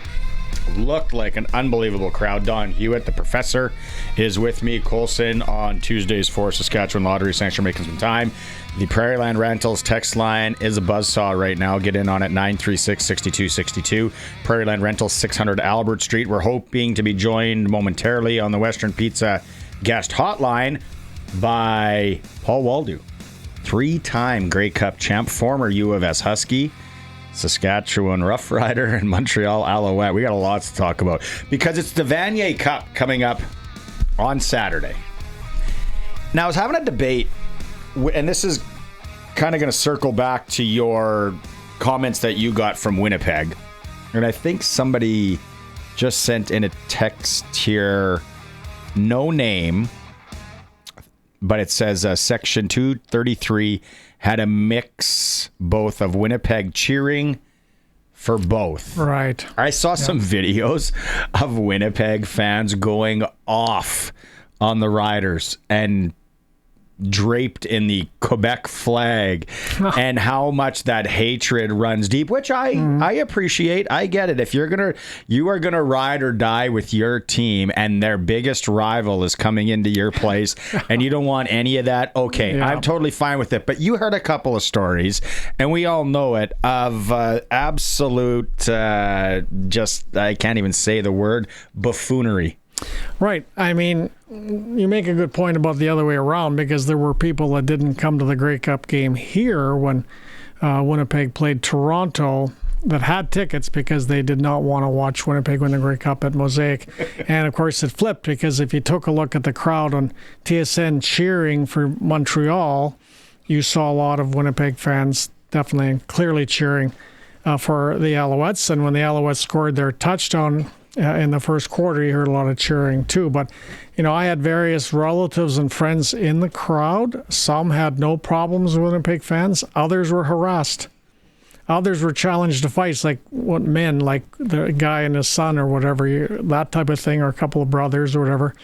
Looked like an unbelievable crowd. Don Hewitt, the professor, is with me. Colson on Tuesdays for Saskatchewan Lottery. Thanks for making some time. The Prairie Land Rentals text line is a buzzsaw right now. Get in on it, 936-6262. Prairie Land Rentals, 600 Albert Street. We're hoping to be joined momentarily on the Western Pizza guest hotline by Paul Woldu, 3-time Grey Cup champ, former U of S Huskie, Saskatchewan Roughrider, and Montreal Alouette. We got a lot to talk about because it's the Vanier Cup coming up on Saturday. Now, I was having a debate, and this is kind of going to circle back to your comments that you got from Winnipeg. And I think somebody just sent in a text here, no name, but it says Section 233 had a mix both of Winnipeg cheering for both. Right. I saw some videos of Winnipeg fans going off on the Riders and draped in the Quebec flag and how much that hatred runs deep, which I appreciate. I get it. If you are gonna ride or die with your team and their biggest rival is coming into your place and you don't want any of that, okay, I'm totally fine with it. But you heard a couple of stories, and we all know it, of absolute just, I can't even say the word, buffoonery. Right. I mean, you make a good point about the other way around, because there were people that didn't come to the Grey Cup game here when Winnipeg played Toronto that had tickets because they did not want to watch Winnipeg win the Grey Cup at Mosaic. And, of course, it flipped, because if you took a look at the crowd on TSN cheering for Montreal, you saw a lot of Winnipeg fans definitely and clearly cheering for the Alouettes. And when the Alouettes scored their touchdown in the first quarter, you heard a lot of cheering too. But, I had various relatives and friends in the crowd. Some had no problems with Winnipeg fans. Others were harassed. Others were challenged to fights, like the guy and his son or whatever, that type of thing, or a couple of brothers or whatever.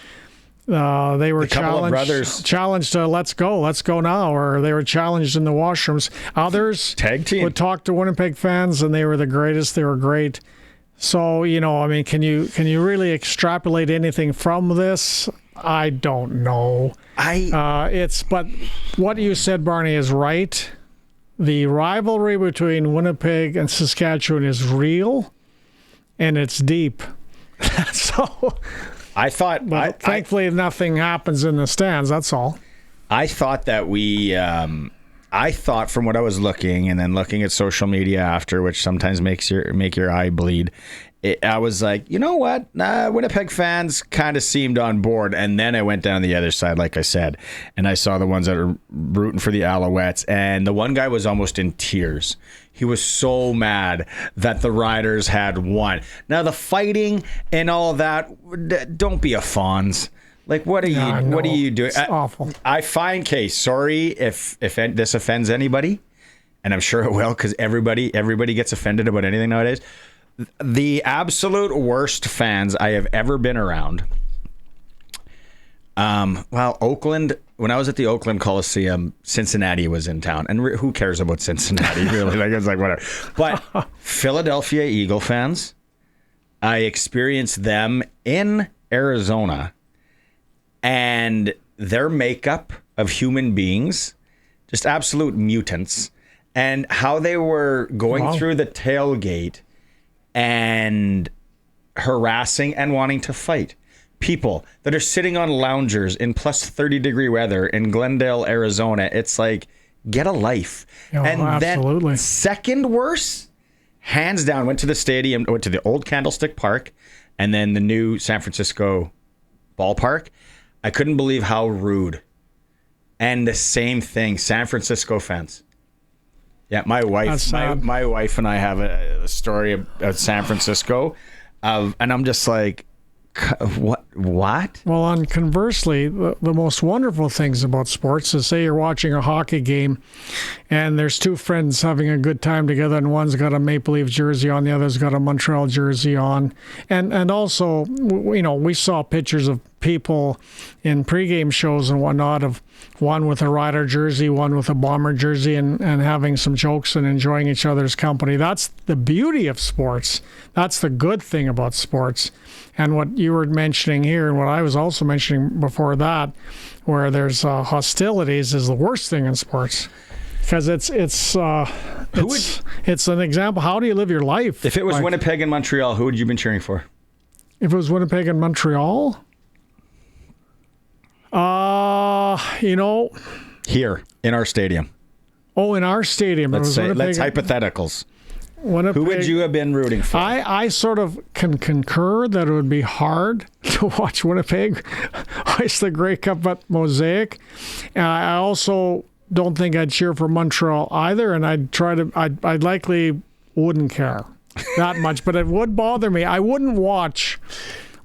They were challenged to let's go now, or they were challenged in the washrooms. Others tag team would talk to Winnipeg fans, and they were the greatest. They were great. So, can you really extrapolate anything from this? I don't know. But what you said, Barney, is right. The rivalry between Winnipeg and Saskatchewan is real, and it's deep. So, thankfully, nothing happens in the stands. That's all. I thought that I thought from what I was looking, and then looking at social media after, which sometimes make your eye bleed, I was like, you know what? Winnipeg fans kind of seemed on board. And then I went down the other side, like I said, and I saw the ones that are rooting for the Alouettes. And the one guy was almost in tears. He was so mad that the Riders had won. Now, the fighting and all of that, don't be a Fonz. Like, what are you doing? It's awful. I find case. Sorry if this offends anybody, and I'm sure it will, because everybody gets offended about anything nowadays. The absolute worst fans I have ever been around. Oakland. When I was at the Oakland Coliseum, Cincinnati was in town, and who cares about Cincinnati? Really, it's like whatever. But Philadelphia Eagle fans, I experienced them in Arizona. And their makeup of human beings, just absolute mutants, and how they were going through the tailgate and harassing and wanting to fight people that are sitting on loungers in plus 30-degree weather in Glendale, Arizona. It's like, get a life. Absolutely. Then second worst, hands down, went to the stadium, went to the old Candlestick Park, and then the new San Francisco ballpark. I couldn't believe how rude. And the same thing, San Francisco fans. Yeah, my wife and I have a story of San Francisco, and I'm just like, what? Well, and conversely, the most wonderful things about sports is, say you're watching a hockey game and there's two friends having a good time together, and one's got a Maple Leaf jersey on, the other's got a Montreal jersey on. And also, we saw pictures of people in pregame shows and whatnot of one with a Rider jersey, one with a Bomber jersey, and having some jokes and enjoying each other's company. That's the beauty of sports. That's the good thing about sports. And what you were mentioning here, and what I was also mentioning before that, where there's hostilities, is the worst thing in sports, because it's an example. How do you live your life? If it was Winnipeg and Montreal, who would you been cheering for? If it was Winnipeg and Montreal, here in our stadium. Oh, in our stadium. Let's hypotheticals. Winnipeg, who would you have been rooting for? I sort of can concur that it would be hard to watch Winnipeg hoist the Grey Cup at Mosaic. And I also don't think I'd cheer for Montreal either, and I likely wouldn't care that much, but it would bother me. I wouldn't watch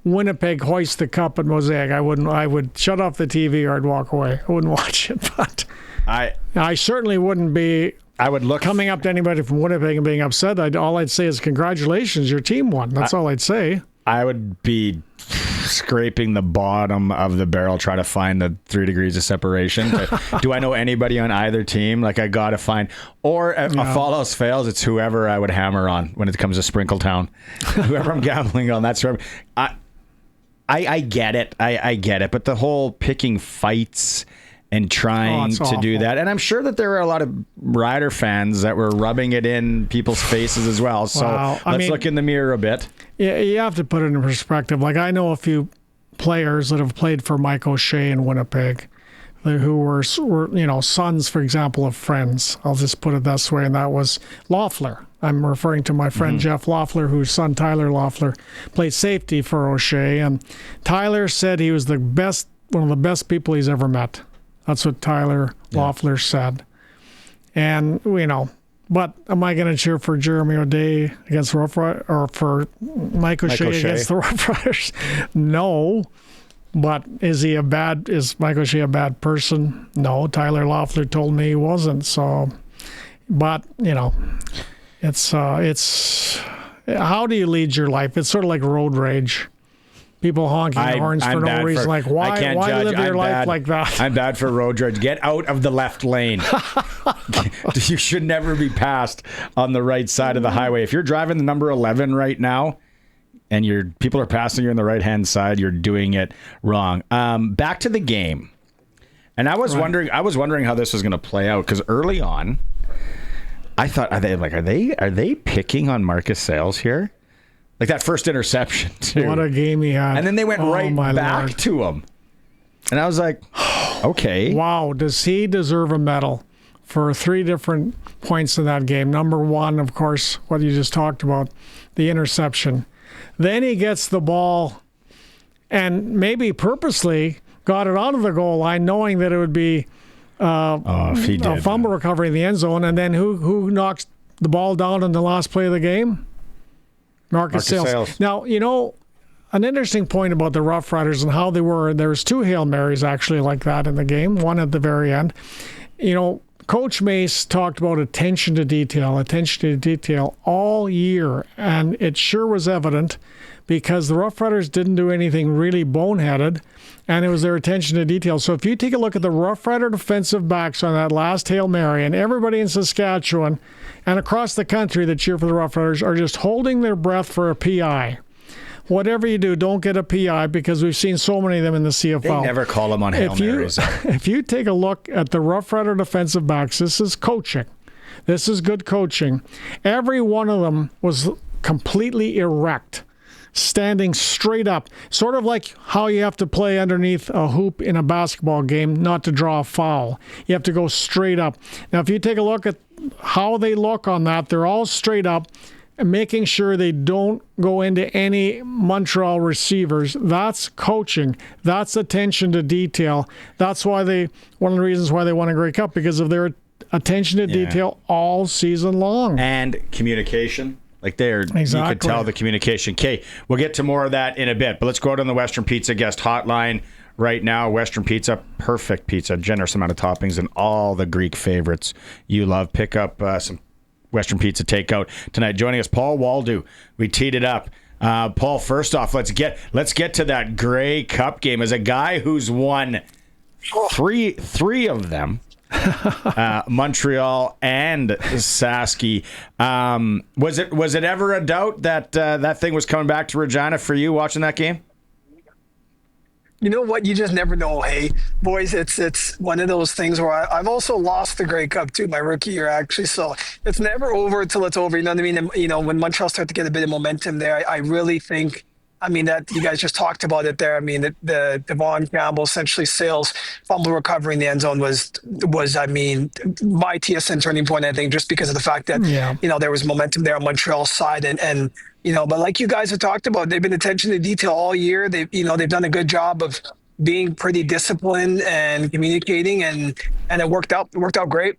Winnipeg hoist the cup at Mosaic. I would shut off the TV or I'd walk away. I wouldn't watch it, but I certainly wouldn't be. I would look coming up to anybody from Winnipeg and being upset. All I'd say is congratulations, your team won. That's all I'd say. I would be scraping the bottom of the barrel trying to find the 3 degrees of separation. Do I know anybody on either team? Like, I got to find, or if all else fails, it's whoever I would hammer on when it comes to Sprinkle Town. Whoever I'm gambling on, that's whoever. I get it. I get it. But the whole picking fights and trying to do that. And I'm sure that there were a lot of Rider fans that were rubbing it in people's faces as well. So let's look in the mirror a bit. Yeah, you have to put it in perspective. Like, I know a few players that have played for Mike O'Shea in Winnipeg who were sons, for example, of friends. I'll just put it this way, and that was Loeffler. I'm referring to my friend Jeff Loeffler, whose son Tyler Loeffler played safety for O'Shea. And Tyler said he was one of the best people he's ever met. That's what Tyler Loeffler said. And, but am I going to cheer for Jeremy O'Day against the Rough Riders, or for Mike O'Shea against the Rough Riders? No. But is Mike O'Shea a bad person? No. Tyler Loeffler told me he wasn't. So, but, it's how do you lead your life? It's sort of like road rage. People honking horns for no reason. Like, why live your life like that? I'm bad for road rage. Get out of the left lane. You should never be passed on the right side of the highway. If you're driving the number 11 right now and people are passing you on the right-hand side, you're doing it wrong. Back to the game. And I was wondering how this was going to play out, because early on, I thought, are they picking on Marcus Sayles here? Like that first interception, too. What a game he had. And then they went back to him. And I was like, okay. Wow, does he deserve a medal for 3 different points in that game? Number 1, of course, what you just talked about, the interception. Then he gets the ball and maybe purposely got it out of the goal line, knowing that it would be a fumble recovery in the end zone. And then who knocks the ball down in the last play of the game? Marcus Sayles. Now, an interesting point about the Rough Riders and how they were, there was 2 Hail Marys actually like that in the game, one at the very end. Coach Mace talked about attention to detail all year, and it sure was evident because the Rough Riders didn't do anything really boneheaded, and it was their attention to detail. So if you take a look at the Rough Rider defensive backs on that last Hail Mary, and everybody in Saskatchewan and across the country that cheer for the Rough Riders are just holding their breath for a PI. Whatever you do, don't get a PI, because we've seen so many of them in the CFL. They never call them on Hail Marys. If you take a look at the Rough Rider defensive backs, this is coaching. This is good coaching. Every one of them was completely erect, standing straight up, sort of like how you have to play underneath a hoop in a basketball game not to draw a foul. You have to go straight up. Now, if you take a look at how they look on that, they're all straight up. making sure they don't go into any Montreal receivers. That's coaching. That's attention to detail. That's why one of the reasons why they won a Grey Cup, because of their attention to detail all season long. And communication. Like you could tell the communication. Okay, we'll get to more of that in a bit, but let's go out on the Western Pizza guest hotline right now. Western Pizza, perfect pizza, generous amount of toppings, and all the Greek favorites you love. Pick up some Western Pizza takeout tonight. Joining us, Paul Woldu. We teed it up. Paul, first off, let's get to that Grey Cup game. As a guy who's won three of them, Montreal and Saskatchewan. Was it ever a doubt that that thing was coming back to Regina for you watching that game? You know what? You just never know. Hey, boys, it's one of those things where I've also lost the Grey Cup too, my rookie year, actually. So it's never over until it's over. You know what I mean? And, you know, when Montreal start to get a bit of momentum there, I really think, I mean, that you guys just talked about it there. I mean, the Devon Campbell essentially Sales fumble recovery in the end zone was I mean, my TSN turning point, I think, just because of the fact that, you know, there was momentum there on Montreal's side. And you know, but like you guys have talked about, they've been attention to detail all year. They've done a good job of being pretty disciplined and communicating, and it worked out. It worked out great.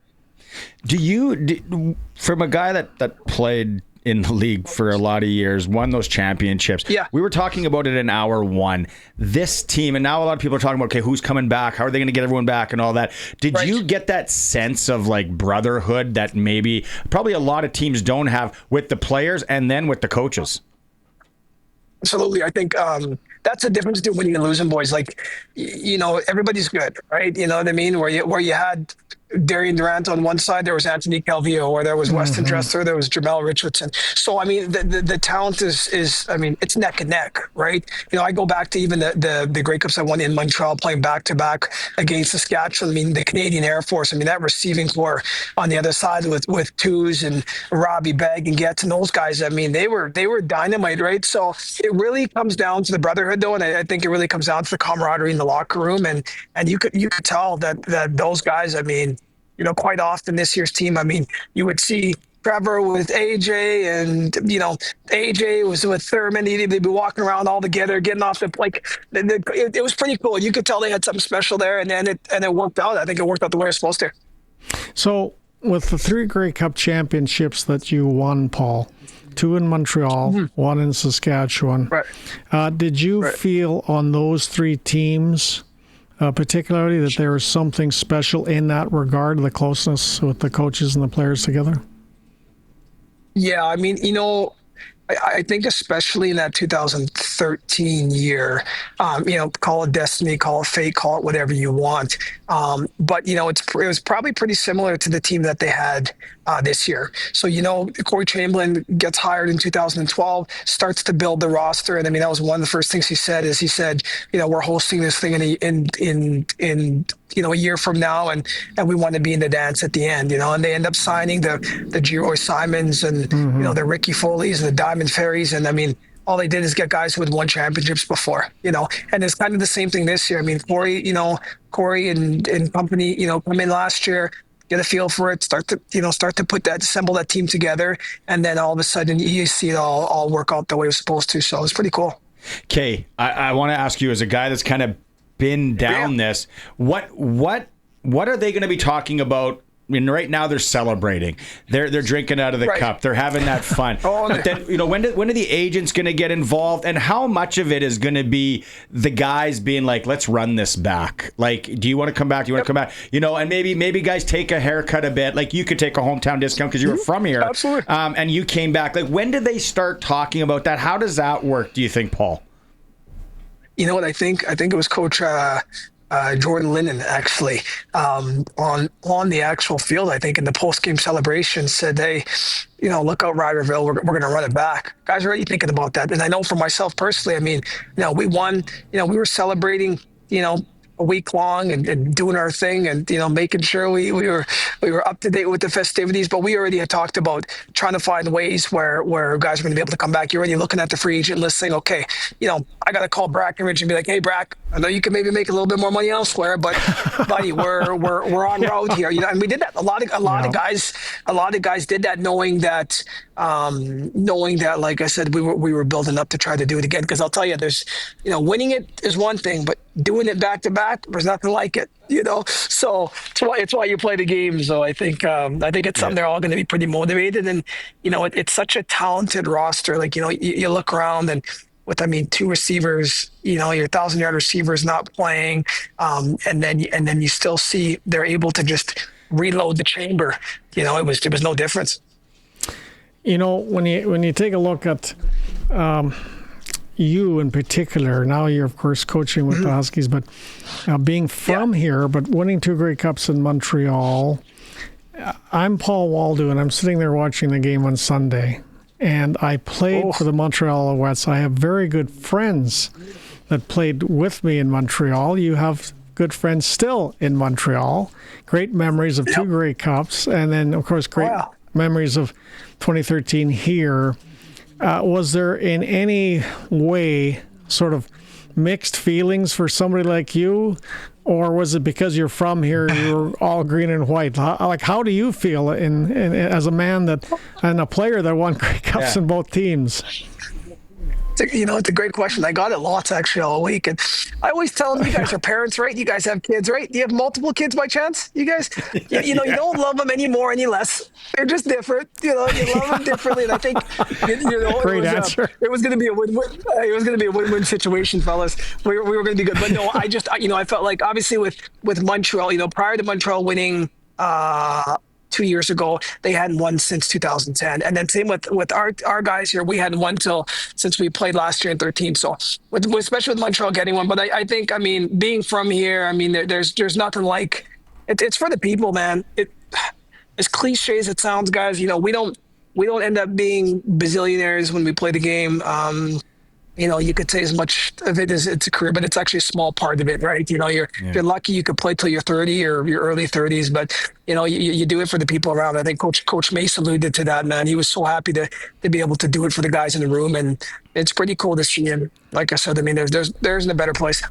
From a guy that played in the league for a lot of years, won those championships. Yeah. We were talking about it in hour one. This team, and now a lot of people are talking about, okay, who's coming back? How are they going to get everyone back and all that? Did you get that sense of like brotherhood that probably a lot of teams don't have with the players and then with the coaches? Absolutely. I think that's the difference between winning and losing, boys. Like, you know, everybody's good, right? You know what I mean? Where you had Darian Durant on one side, there was Anthony Calvillo, or there was Weston Dressler, there was Jamel Richardson. So, I mean, the talent is, I mean, it's neck and neck, right? You know, I go back to even the Grey Cups I won in Montreal, playing back-to-back against Saskatchewan. I mean, the Canadian Air Force, I mean, that receiving core on the other side with Twos and Robbie Begg and Getz and those guys, I mean, they were dynamite, right? So it really comes down to the brotherhood, though, and I think it really comes down to the camaraderie in the locker room. And you could tell that those guys, I mean, you know, quite often this year's team, I mean, you would see Trevor with AJ, and, you know, AJ was with Thurman. They'd be walking around all together, getting off it was pretty cool. You could tell they had something special there, and it worked out. I think it worked out the way it's supposed to. So with the 3 Grey Cup championships that you won, Paul, 2 in Montreal, 1 in Saskatchewan, did you feel on those 3 teams particularly that there was something special in that regard, the closeness with the coaches and the players together? Yeah, I mean, you know, I think especially in that 2013 year, you know, call it destiny, call it fate, call it whatever you want. But, you know, it was probably pretty similar to the team that they had this year. So, you know, Corey Chamberlain gets hired in 2012, starts to build the roster. And I mean, that was one of the first things he said, you know, we're hosting this thing in you know, a year from now, and we want to be in the dance at the end, you know, and they end up signing the Giroy Simons and, you know, the Ricky Foleys and the Diamond Ferries. And I mean, all they did is get guys who had won championships before, you know, and it's kind of the same thing this year. I mean, Corey and company, you know, come in last year, get a feel for it, start to assemble that team together. And then all of a sudden you see it all work out the way it was supposed to. So it's pretty cool. Okay. I want to ask you, as a guy that's kind of been down this, what are they going to be talking about? I mean, right now they're celebrating. They're drinking out of the cup. They're having that fun. But then, you know, when are the agents going to get involved, and how much of it is going to be the guys being like, let's run this back? Like, do you want to come back? Do you want to come back? You know, and maybe guys take a haircut a bit. Like, you could take a hometown discount because you were from here. Absolutely. And you came back. Like, when did they start talking about that? How does that work, do you think, Paul? You know what I think? I think it was Coach Jordan Linden, actually, on the actual field, I think, in the post-game celebration said, hey, you know, look out Riderville, we're going to run it back. Guys are already thinking about that. And I know for myself personally, I mean, you know, we won, you know, we were celebrating, you know, a week long and doing our thing and, making sure we were up to date with the festivities. But we already had talked about trying to find ways where guys are going to be able to come back. You're already looking at the free agent list saying, okay, I got to call Brackenridge and be like, hey, Brack, I know you can maybe make a little bit more money elsewhere, but buddy, we're on road here. And we did that. A lot of guys did that, knowing that, like I said, we were building up to try to do it again. Because I'll tell you, there's, winning it is one thing, but doing it back to back, there's nothing like it. So it's why you play the game. So I think it's something they're all going to be pretty motivated, and it's such a talented roster. Like you look around and with two receivers, your 1,000-yard receivers not playing, and then you still see they're able to just reload the chamber. It was no difference. When you take a look at you in particular, now you're of course coaching with the Huskies, but being from here, but winning 2 Grey Cups in Montreal. I'm Paul Woldu, and I'm sitting there watching the game on Sunday, and I played for the Montreal Alouettes. I have very good friends that played with me in Montreal. You have good friends still in Montreal. Great memories of 2 Grey Cups, and then of course great memories of 2013 here. Was there in any way sort of mixed feelings for somebody like you, or was it because you're from here, you're all green and white? How do you feel in as a man and a player that won Grey Cups in both teams? It's a great question. I got it lots actually all week, and I always tell them, you guys are parents, right? You guys have kids, right? Do you have multiple kids by chance? You guys, you don't love them any more, any less. They're just different. You love them differently, and I think great answer. It was going to be a win-win. It was going to be a win-win situation, fellas. We were going to be good, but no, I felt like obviously with Montreal, prior to Montreal winning 2 years ago, they hadn't won since 2010, and then same with our guys here, we hadn't won since we played last year in 13. So especially with Montreal getting one, but I think being from here, there's nothing like it's for the people, man. As cliche as it sounds, guys, we don't end up being bazillionaires when we play the game. You could say as much of it as it's a career, but it's actually a small part of it, right? If you're lucky, you could play till you're 30 or your early 30s, but you do it for the people around. I think Coach Mace alluded to that, man. He was so happy to be able to do it for the guys in the room, and it's pretty cool to see him. Like I said, there isn't a better place.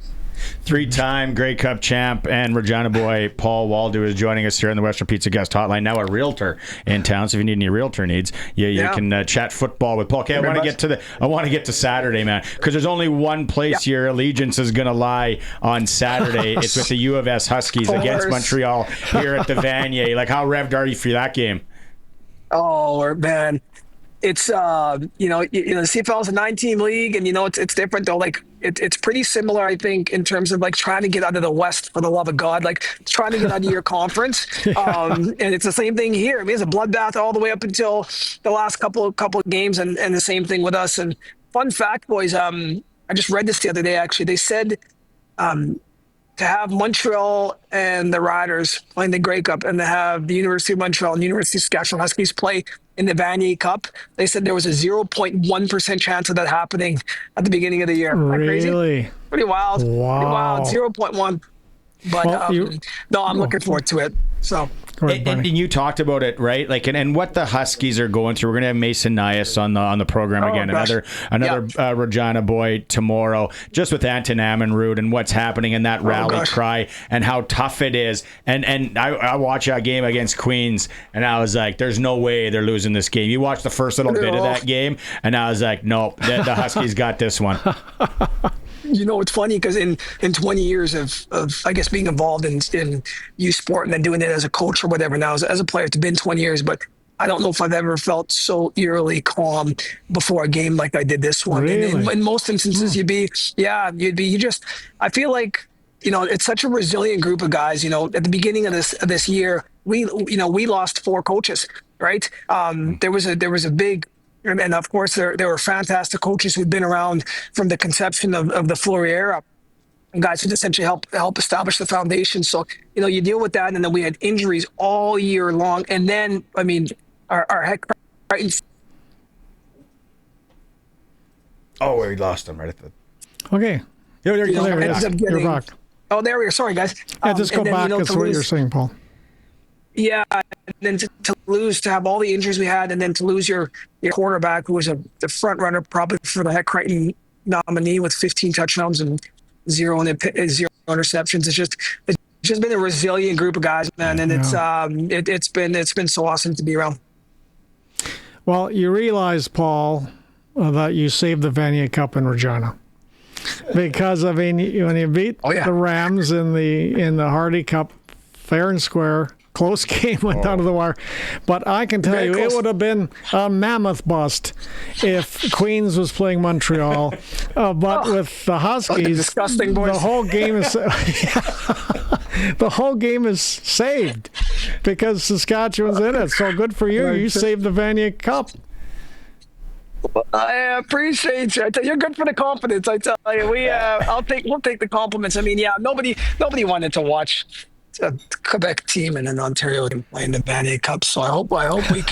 3-time Grey Cup champ and Regina boy Paul Woldu is joining us here on the Western Pizza Guest Hotline. Now a realtor in town, so if you need any realtor needs, you can chat football with Paul. Okay, I want to get to Saturday, man, because there's only one place your allegiance is going to lie on Saturday. It's with the U of S Huskies against Montreal here at the Vanier. Like, how revved are you for that game? Oh, man. It's the CFL is a 9-team league, and it's different though. Like it's pretty similar, I think, in terms of like trying to get out of the West, for the love of God, like trying to get out of your conference. And it's the same thing here. It's a bloodbath all the way up until the last couple of games, and the same thing with us. And fun fact, boys, I just read this the other day. Actually, they said to have Montreal and the Riders playing the Grey Cup, and to have the University of Montreal and University of Saskatchewan Huskies play in the Vanier Cup, they said there was a 0.1% chance of that happening at the beginning of the year. Isn't that crazy? Really? Pretty wild. Wow. Pretty wild. 0.1. But no, I'm looking forward to it. So. And you talked about it, right? Like, and what the Huskies are going through. We're going to have Mason Nias on the program again. Another Regina boy tomorrow, just with Anton Ammonrood and what's happening in that rally cry and how tough it is. And I watched that game against Queens, and I was like, there's no way they're losing this game. You watched the first little bit of that game, and I was like, nope, the Huskies got this one. It's funny because in 20 years of I guess being involved in youth sport and then doing it as a coach or whatever, now as a player, it's been 20 years, but I don't know if I've ever felt so eerily calm before a game like I did this one. Really? And in most instances, I feel like, it's such a resilient group of guys. At the beginning of this year, we lost 4 coaches, right? There was a big. And of course, there were fantastic coaches who'd been around from the conception of the Fleury era, and guys who essentially help establish the foundation. So, you deal with that, and then we had injuries all year long. And then, our head coach. Oh, we lost him right at the. Okay. You're back. Oh, there we go. Sorry, guys. Yeah, just go and then, back. you know, That's to what lose- you're saying, Paul. Yeah, and then to lose, to have all the injuries we had, and then to lose your quarterback, who was the front runner probably for the Heck Crichton nominee with 15 touchdowns and zero interceptions. It's just been a resilient group of guys, man, and it's been so awesome to be around. Well, you realize, Paul, that you saved the Vanier Cup in Regina. Because, I mean, when you beat the Rams in the Hardy Cup fair and square, close game, went down to the wire. But I can tell you, it would have been a mammoth bust if Queens was playing Montreal. But with the Huskies, disgusting boys. the whole game is the whole game is saved because Saskatchewan's in it. So good for you. You saved the Vanier Cup. I appreciate you. You're good for the confidence. I tell you, we'll take the compliments. I mean, nobody wanted to watch a Quebec team and an Ontario team playing the Vanier Cup. So I hope we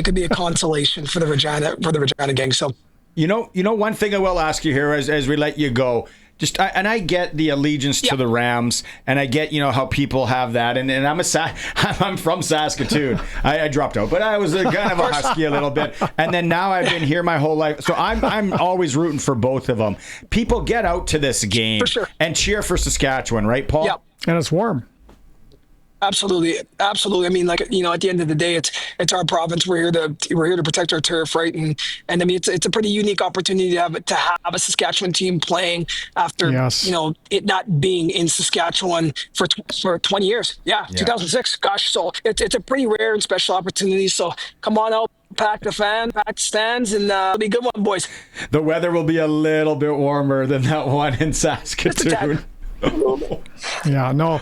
could be a consolation for the Regina gang. So you know, one thing I will ask you here as we let you go. And I get the allegiance to the Rams, and I get how people have that, and I'm from Saskatoon. I dropped out, but I was kind of a Husky a little bit, and then now I've been here my whole life, so I'm always rooting for both of them. People get out to this game and cheer for Saskatchewan, right, Paul? Yeah, and it's warm. Absolutely. I mean, at the end of the day, it's our province. We're here to protect our turf, right? And I mean, it's a pretty unique opportunity to have a Saskatchewan team playing after it not being in Saskatchewan for 20 years. Yeah, 2006. Gosh, so it's a pretty rare and special opportunity. So come on out. Pack the stands, and it'll be a good one, boys. The weather will be a little bit warmer than that one in Saskatoon. Yeah, no,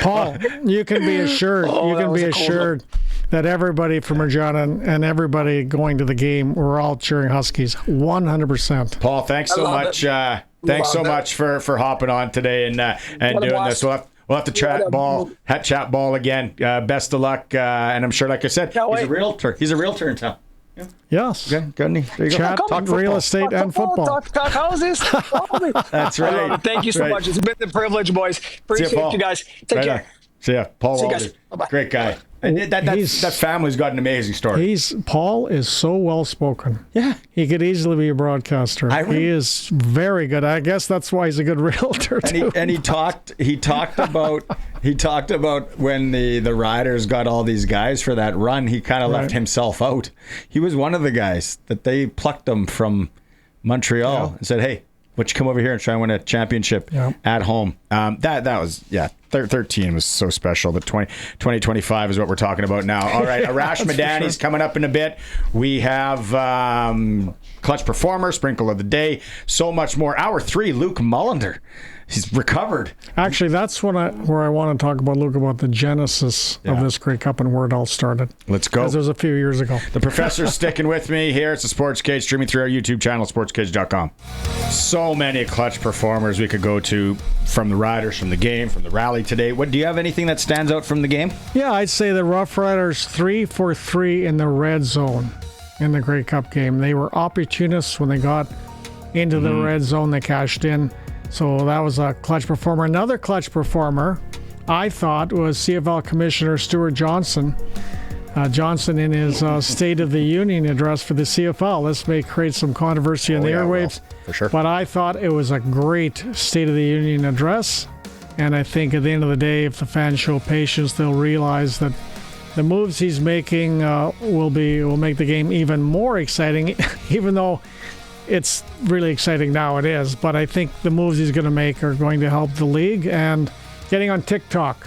Paul, you can be assured. That everybody from Regina and everybody going to the game, we're all cheering Huskies 100%. Paul, thanks so much. Thanks so much for hopping on today and doing this. We'll have to chat ball again. Best of luck, and I'm sure, like I said, he's a realtor. He's a realtor in town. Yeah. Yes. Okay. Good. There you go. Chat, talk real estate and football. Talk houses. That's right. Thank you so much. It's been a privilege, boys. Appreciate you guys. Take care. See ya. Paul Woldu. Bye-bye. Great guy. And that family's got an amazing story. Paul is so well spoken. Yeah. He could easily be a broadcaster. He is very good. I guess that's why he's a good realtor too. And he talked about when the Riders got all these guys for that run, he kind of left himself out. He was one of the guys that they plucked him from Montreal and said, "Hey, why don't you come over here and try and win a championship at home?" That was 13 was so special. The 2025 is what we're talking about now. All right, Arash Madani's coming up in a bit. We have Clutch Performer, Sprinkle of the Day, so much more. Hour 3, Luke Mullender. He's recovered. Actually, that's where I want to talk about, Luke, about the genesis of this Grey Cup and where it all started. Let's go. Because it was a few years ago. The professor's sticking with me here. It's the Sports Cage, streaming through our YouTube channel, sportscage.com. So many Clutch Performers we could go to from the Riders, from the game, from the rally today. Do you have anything that stands out from the game? Yeah, I'd say the Roughriders 3 for 3 in the red zone in the Grey Cup game. They were opportunists when they got into the red zone. They cashed in. So that was a clutch performer. Another clutch performer, I thought, was CFL Commissioner Stuart Johnson. Johnson in his State of the Union address for the CFL. This may create some controversy in the airwaves. For sure. But I thought it was a great State of the Union address. And I think at the end of the day, if the fans show patience, they'll realize that the moves he's making will make the game even more exciting, even though it's really exciting now, it is. But I think the moves he's going to make are going to help the league. And getting on TikTok,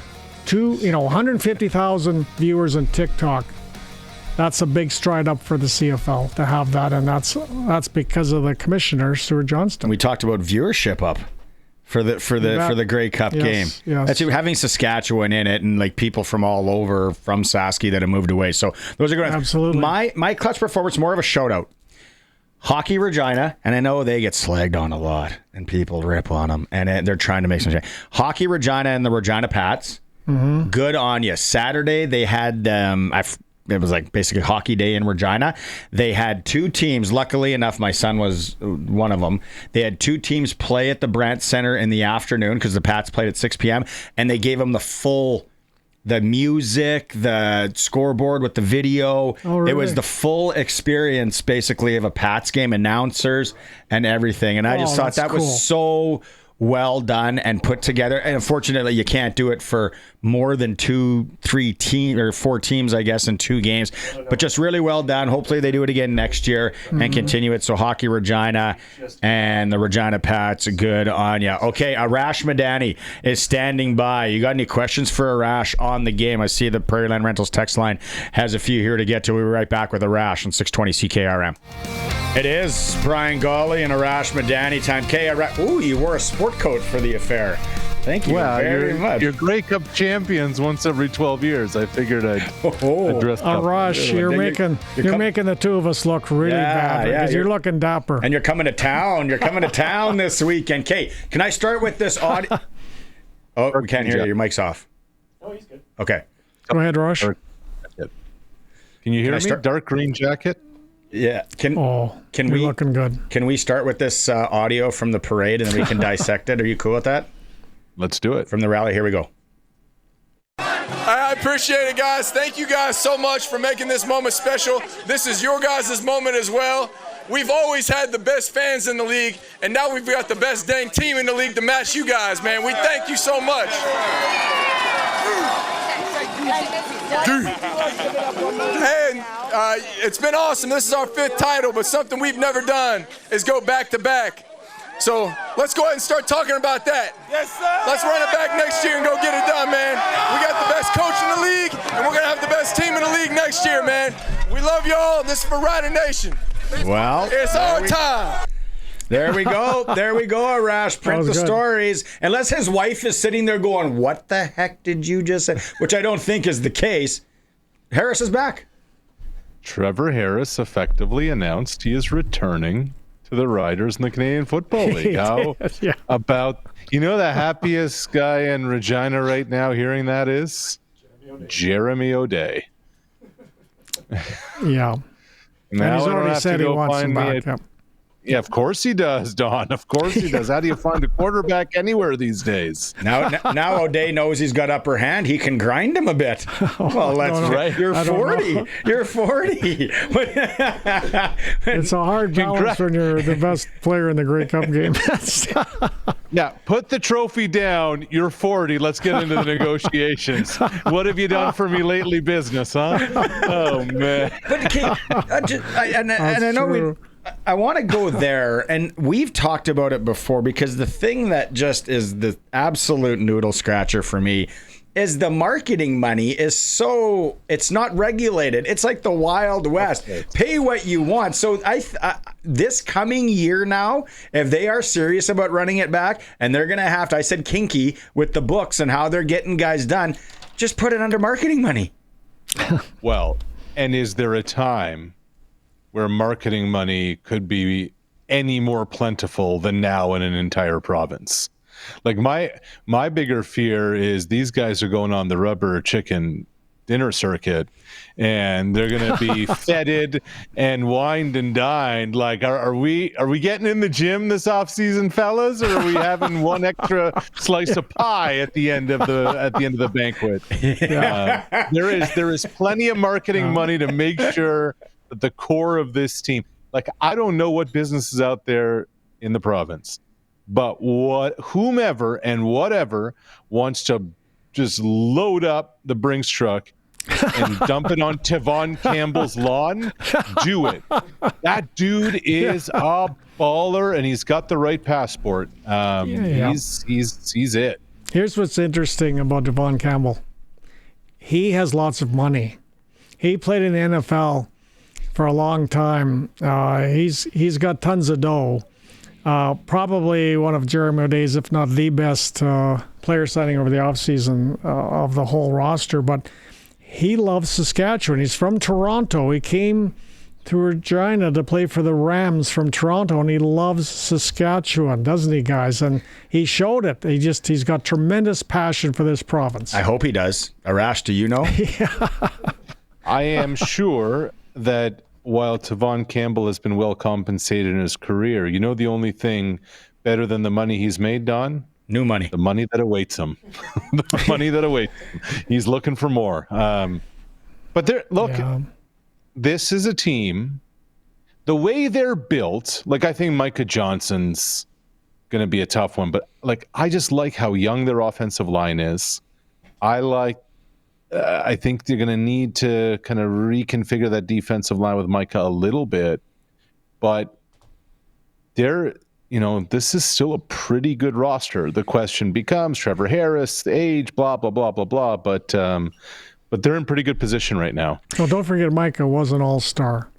150,000 viewers on TikTok. That's a big stride up for the CFL to have that, and that's because of the commissioner, Stuart Johnston. We talked about viewership up for the Grey Cup game. Yes. That's having Saskatchewan in it, and like people from all over from Sasky that have moved away. So those are going. Absolutely. My clutch performance, more of a shout out. Hockey Regina, and I know they get slagged on a lot, and people rip on them, and they're trying to make some change. Hockey Regina and the Regina Pats, good on you. Saturday they had it was like basically hockey day in Regina. They had 2 teams. Luckily enough, my son was one of them. They had 2 teams play at the Brandt Center in the afternoon because the Pats played at 6 p.m. and they gave them the music, the scoreboard with the video. Oh, really? It was the full experience, basically, of a Pats game, announcers and everything. And I just thought that cool. was so well done and put together. And unfortunately, you can't do it for more than 2, 3 teams or 4 teams, I guess, in 2 games. But just really well done. Hopefully they do it again next year and continue it. So Hockey Regina and the Regina Pats, good on ya. Okay, Arash Madani is standing by. You got any questions for Arash on the game? I see the Prairie Land Rentals text line has a few here to get to. We'll be right back with Arash on 620 CKRM. It is Brian Gawley and Arash Madani time. Ooh, you wore a sport coat for the affair. Thank you very much. You're Grey Cup champions once every 12 years. I figured I'd address that. Arash, you're making the 2 of us look really bad because you're looking dapper. And you're coming to town. You're coming to town this weekend. Kate, can I start with this audio? Oh, we can't hear you. Your mic's off. Oh, he's good. Okay. Go ahead, Arash. Can you hear me? Dark green jacket? Yeah. Can you're we looking good. Can we start with this audio from the parade and then we can dissect it? Are you cool with that? Let's do it. From the rally. Here we go. I appreciate it, guys. Thank you guys so much for making this moment special. This is your guys' moment as well. We've always had the best fans in the league, and now we've got the best dang team in the league to match you guys, man. We thank you so much. And it's been awesome. This is our 5th title, but something we've never done is go back-to-back. So let's go ahead and start talking about that. Yes, sir. Let's run it back next year and go get it done, man. We got the best coach in the league, and we're going to have the best team in the league next year, man. We love y'all, and this is for Rider Nation. Well, it's our time. There we go. There we go, Arash. Print the stories. Unless his wife is sitting there going, what the heck did you just say? Which I don't think is the case. Harris is back. Trevor Harris effectively announced he is returning to the Riders in the Canadian Football League. How about, the happiest guy in Regina right now hearing that is Jeremy O'Day. Yeah. Now and he's already said he wants him back. Yeah, of course he does, Don. Of course he does. How do you find a quarterback anywhere these days? Now O'Day knows he's got upper hand. He can grind him a bit. Well, that's right. You're 40. You're 40. It's a hard balance when you're the best player in the Grey Cup game. Now, put the trophy down. You're 40. Let's get into the negotiations. What have you done for me lately, business, huh? Oh, man. But I know I want to go there, and we've talked about it before, because the thing that just is the absolute noodle scratcher for me is the marketing money is it's not regulated. It's like the Wild West. Pay what you want. So this coming year now, if they are serious about running it back, and they're going to have to, I said kinky with the books and how they're getting guys done, just put it under marketing money. Well, and is there a time where marketing money could be any more plentiful than now in an entire province? Like my bigger fear is these guys are going on the rubber chicken dinner circuit, and they're going to be feted and wined and dined. Like, are we getting in the gym this off season, fellas, or are we having one extra slice of pie at the end of the banquet? There is plenty of marketing money to make sure that the core of this team, like, I don't know what businesses out there in the province, but whomever and whatever wants to just load up the Brinks truck and dump it on Tevon Campbell's lawn, do it. That dude is a baller, and he's got the right passport. He's it. Here's what's interesting about Tevon Campbell. He has lots of money. He played in the NFL for a long time. He's got tons of dough. Probably one of Jeremy O'Day's, if not the best player signing over the offseason of the whole roster. But he loves Saskatchewan. He's from Toronto. He came to Regina to play for the Rams from Toronto, and he loves Saskatchewan, doesn't he, guys? And he showed it. He's got tremendous passion for this province. I hope he does. Arash, do you know? I am sure that while Tavon Campbell has been well compensated in his career, you know the only thing better than the money he's made, Don? New money. The money that awaits him. The money that awaits him. He's looking for more. But this is a team, the way they're built, like I think Micah Johnson's going to be a tough one, but like I just like how young their offensive line is. I think they're going to need to kind of reconfigure that defensive line with Micah a little bit, but this is still a pretty good roster. The question becomes Trevor Harris, the age, blah, blah, blah, blah, blah, but they're in pretty good position right now. Well, don't forget Micah was an all-star.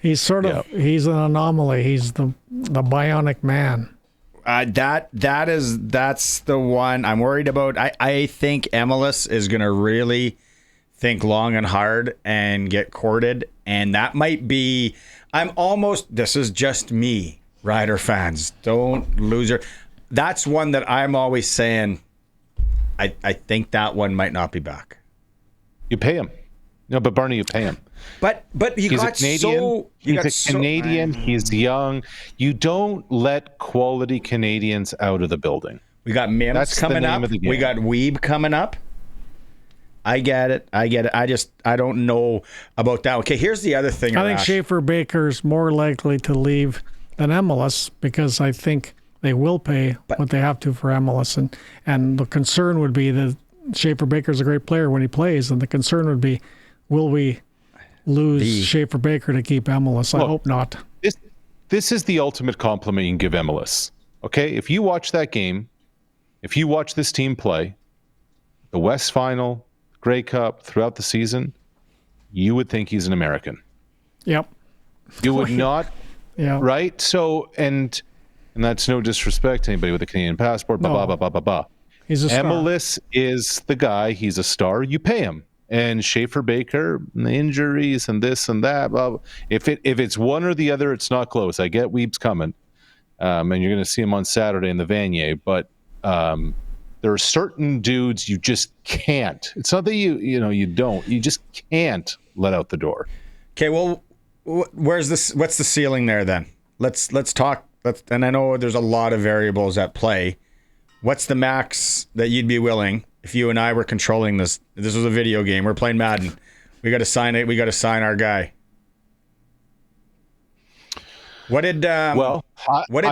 He's he's an anomaly. He's the bionic man. That's the one I'm worried about. I think Emilus is going to really think long and hard and get courted, and that might be. This is just me, Rider fans. Don't lose her. That's one that I'm always saying. I think that one might not be back. You pay him. No, but Barney, you pay him. But he's a Canadian. He's young. You don't let quality Canadians out of the building. We got Mims coming up. We got Weeb coming up. I get it. I don't know about that. Okay, here's the other thing. I think Schaefer Baker's more likely to leave than Emilus because I think they will pay what they have to for Emilus. And the concern would be that Schaefer Baker's a great player when he plays, and the concern would be, will we lose Schaefer Baker to keep Emilus? I hope not. This is the ultimate compliment you can give Emilus. Okay, if you watch that game, if you watch this team play, the West Final, Grey Cup, throughout the season, you would think he's an American. Yep. You would not. Yeah. Right. So and that's no disrespect to anybody with a Canadian passport. Blah blah blah blah blah. He's a star. Emilus is the guy. He's a star. You pay him. And Schaefer Baker, the injuries and this and that. Blah, blah. If it's one or the other, it's not close. I get Weeb's coming, and you're going to see him on Saturday in the Vanier. But there are certain dudes you just can't. It's not that you don't. You just can't let out the door. Okay, well, where's this? What's the ceiling there then? Let's talk. And I know there's a lot of variables at play. What's the max that you'd be willing? If you and I were controlling this was a video game. We're playing Madden. We got to sign it. We got to sign our guy. What did I would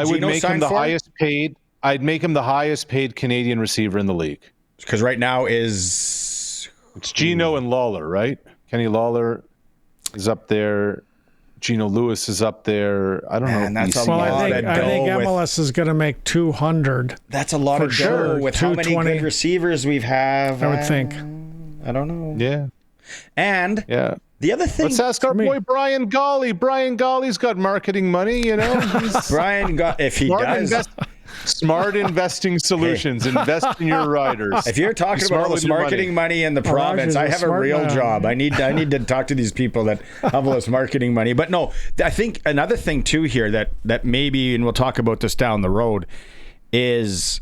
Gino make sign him the for? highest paid. I'd make him the highest paid Canadian receiver in the league. Because right now it's Gino and Lawler, right? Kenny Lawler is up there. Gino Lewis is up there. I don't know. That's a lot. I think MLS is going to make 200. That's a lot of dough with how many good receivers we've have. I would think. I don't know. Yeah. And the other thing. Let's ask our boy Brian Golly. Brian Golly's got marketing money, if he does. Smart investing solutions. Invest in your riders. If you're talking about all this marketing money in the province, I have a real job. I need to talk to these people that have all this marketing money. But no, I think another thing too here that maybe, and we'll talk about this down the road, is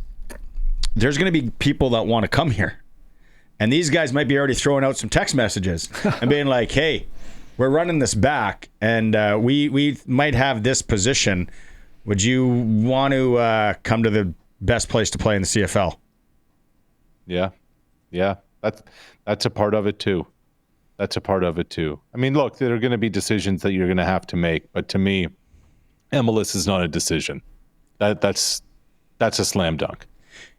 there's going to be people that want to come here. And these guys might be already throwing out some text messages and being like, hey, we're running this back and we might have this position. Would you want to come to the best place to play in the CFL? Yeah. That's a part of it too. I mean, look, there are going to be decisions that you're going to have to make, but to me, Emilus is not a decision. That's a slam dunk.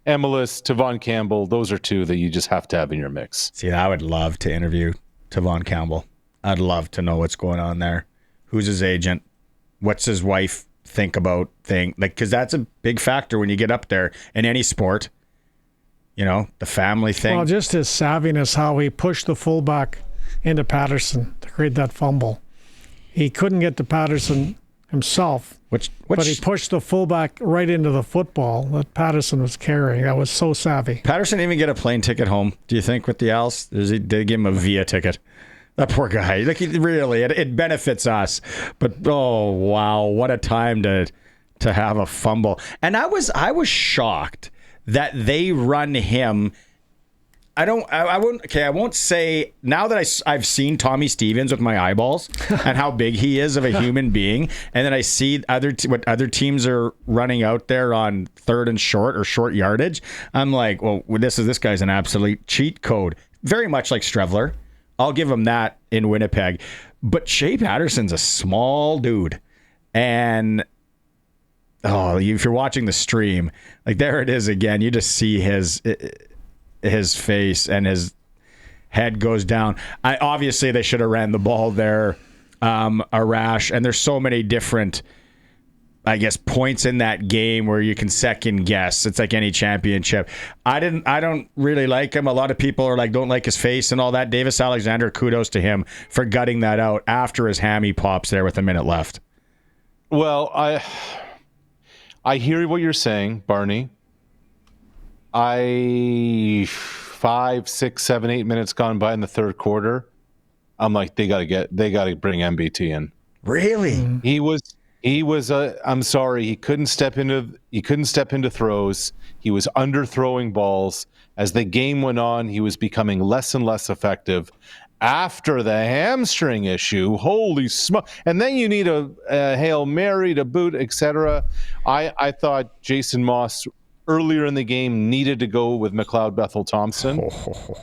Emilus, Tavon Campbell, those are two that you just have to have in your mix. See, I would love to interview Tavon Campbell. I'd love to know what's going on there. Who's his agent? What's his wife think about because that's a big factor when you get up there in any sport, the family thing. Well, just his savviness, how he pushed the fullback into Patterson to create that fumble. He couldn't get to Patterson himself, but he pushed the fullback right into the football that Patterson was carrying. That was so savvy. Patterson didn't even get a plane ticket home, do you think, with the Owls? Did they give him a via ticket? That poor guy. Like, really, it benefits us. But oh wow, what a time to have a fumble. And I was shocked that they run him won't say now that I've seen Tommy Stevens with my eyeballs and how big he is of a human being, and then I see what other teams are running out there on third and short or short yardage. I'm like, well, this guy's an absolute cheat code. Very much like Strevler. I'll give him that in Winnipeg. But Shea Patterson's a small dude, and if you're watching the stream, like there it is again. You just see his face and his head goes down. Obviously they should have ran the ball there, Arash, and there's so many different, I guess, points in that game where you can second guess. It's like any championship. I don't really like him. A lot of people are like, don't like his face and all that. Davis Alexander, kudos to him for gutting that out after his hammy pops there with a minute left. Well, I hear what you're saying, Barney. 5, 6, 7, 8 minutes gone by in the third quarter. I'm like, they got to bring MBT in. Really? He was I'm sorry, he couldn't step into throws. He was underthrowing balls. As the game went on, he was becoming less and less effective. After the hamstring issue, holy smoke! And then you need a Hail Mary to boot, etc. I thought Jason Moss earlier in the game needed to go with McLeod Bethel Thompson.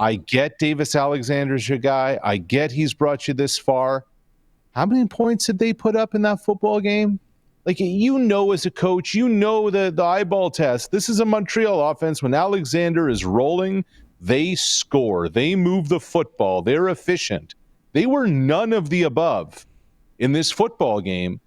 I get Davis Alexander's your guy. I get he's brought you this far. How many points did they put up in that football game? Like, as a coach, the eyeball test. This is a Montreal offense. When Alexander is rolling, they score. They move the football. They're efficient. They were none of the above in this football game.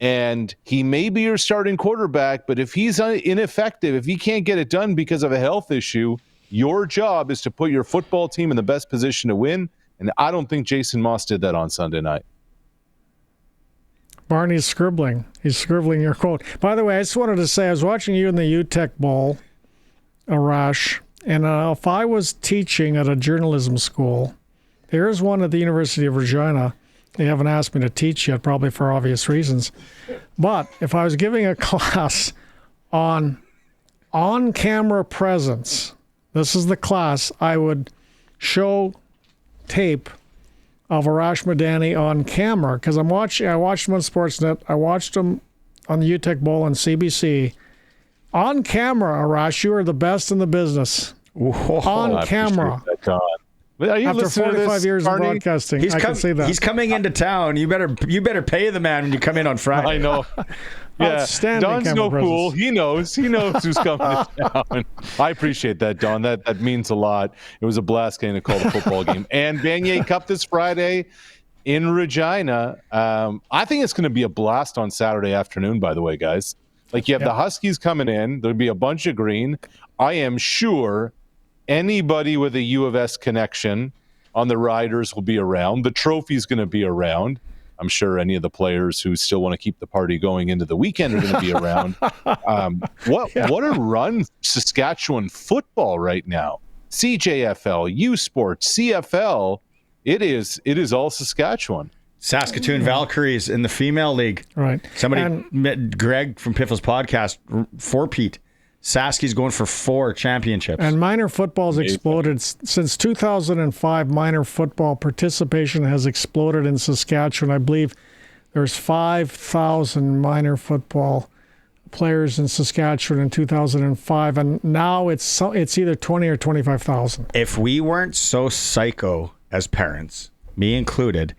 And he may be your starting quarterback, but if he's ineffective, if he can't get it done because of a health issue, your job is to put your football team in the best position to win. And I don't think Jason Moss did that on Sunday night. Barney's scribbling. He's scribbling your quote. By the way, I just wanted to say I was watching you in the UTech Bowl, Arash, and if I was teaching at a journalism school, there's one at the University of Regina. They haven't asked me to teach yet, probably for obvious reasons. But if I was giving a class on on-camera presence, this is the class, I would show tape of Arash Madani on camera, because I watched him on Sportsnet. I watched him on the UTech Bowl on CBC. On camera, Arash, you are the best in the business. Whoa, on camera. Are you After 45 years of broadcasting, I can see that. He's coming into town. You better pay the man when you come in on Friday. I know. Yeah, Don's no fool. He knows who's coming to town. I appreciate that, Don. That means a lot. It was a blast getting to call the football game. And Vanier Cup this Friday in Regina. I think it's going to be a blast on Saturday afternoon, by the way, guys. Like, you have the Huskies coming in. There'll be a bunch of green. I am sure anybody with a U of S connection on the Riders will be around. The trophy's going to be around. I'm sure any of the players who still want to keep the party going into the weekend are going to be around. What a run Saskatchewan football right now. CJFL, U Sports, CFL. It is all Saskatchewan. Saskatoon Valkyries in the female league. Right. Greg from Piffle's podcast, four-peat. Saski's going for 4 championships. And minor football's exploded. Since 2005, minor football participation has exploded in Saskatchewan. I believe there's 5,000 minor football players in Saskatchewan in 2005, and now it's either 20 or 25,000. If we weren't so psycho as parents, me included,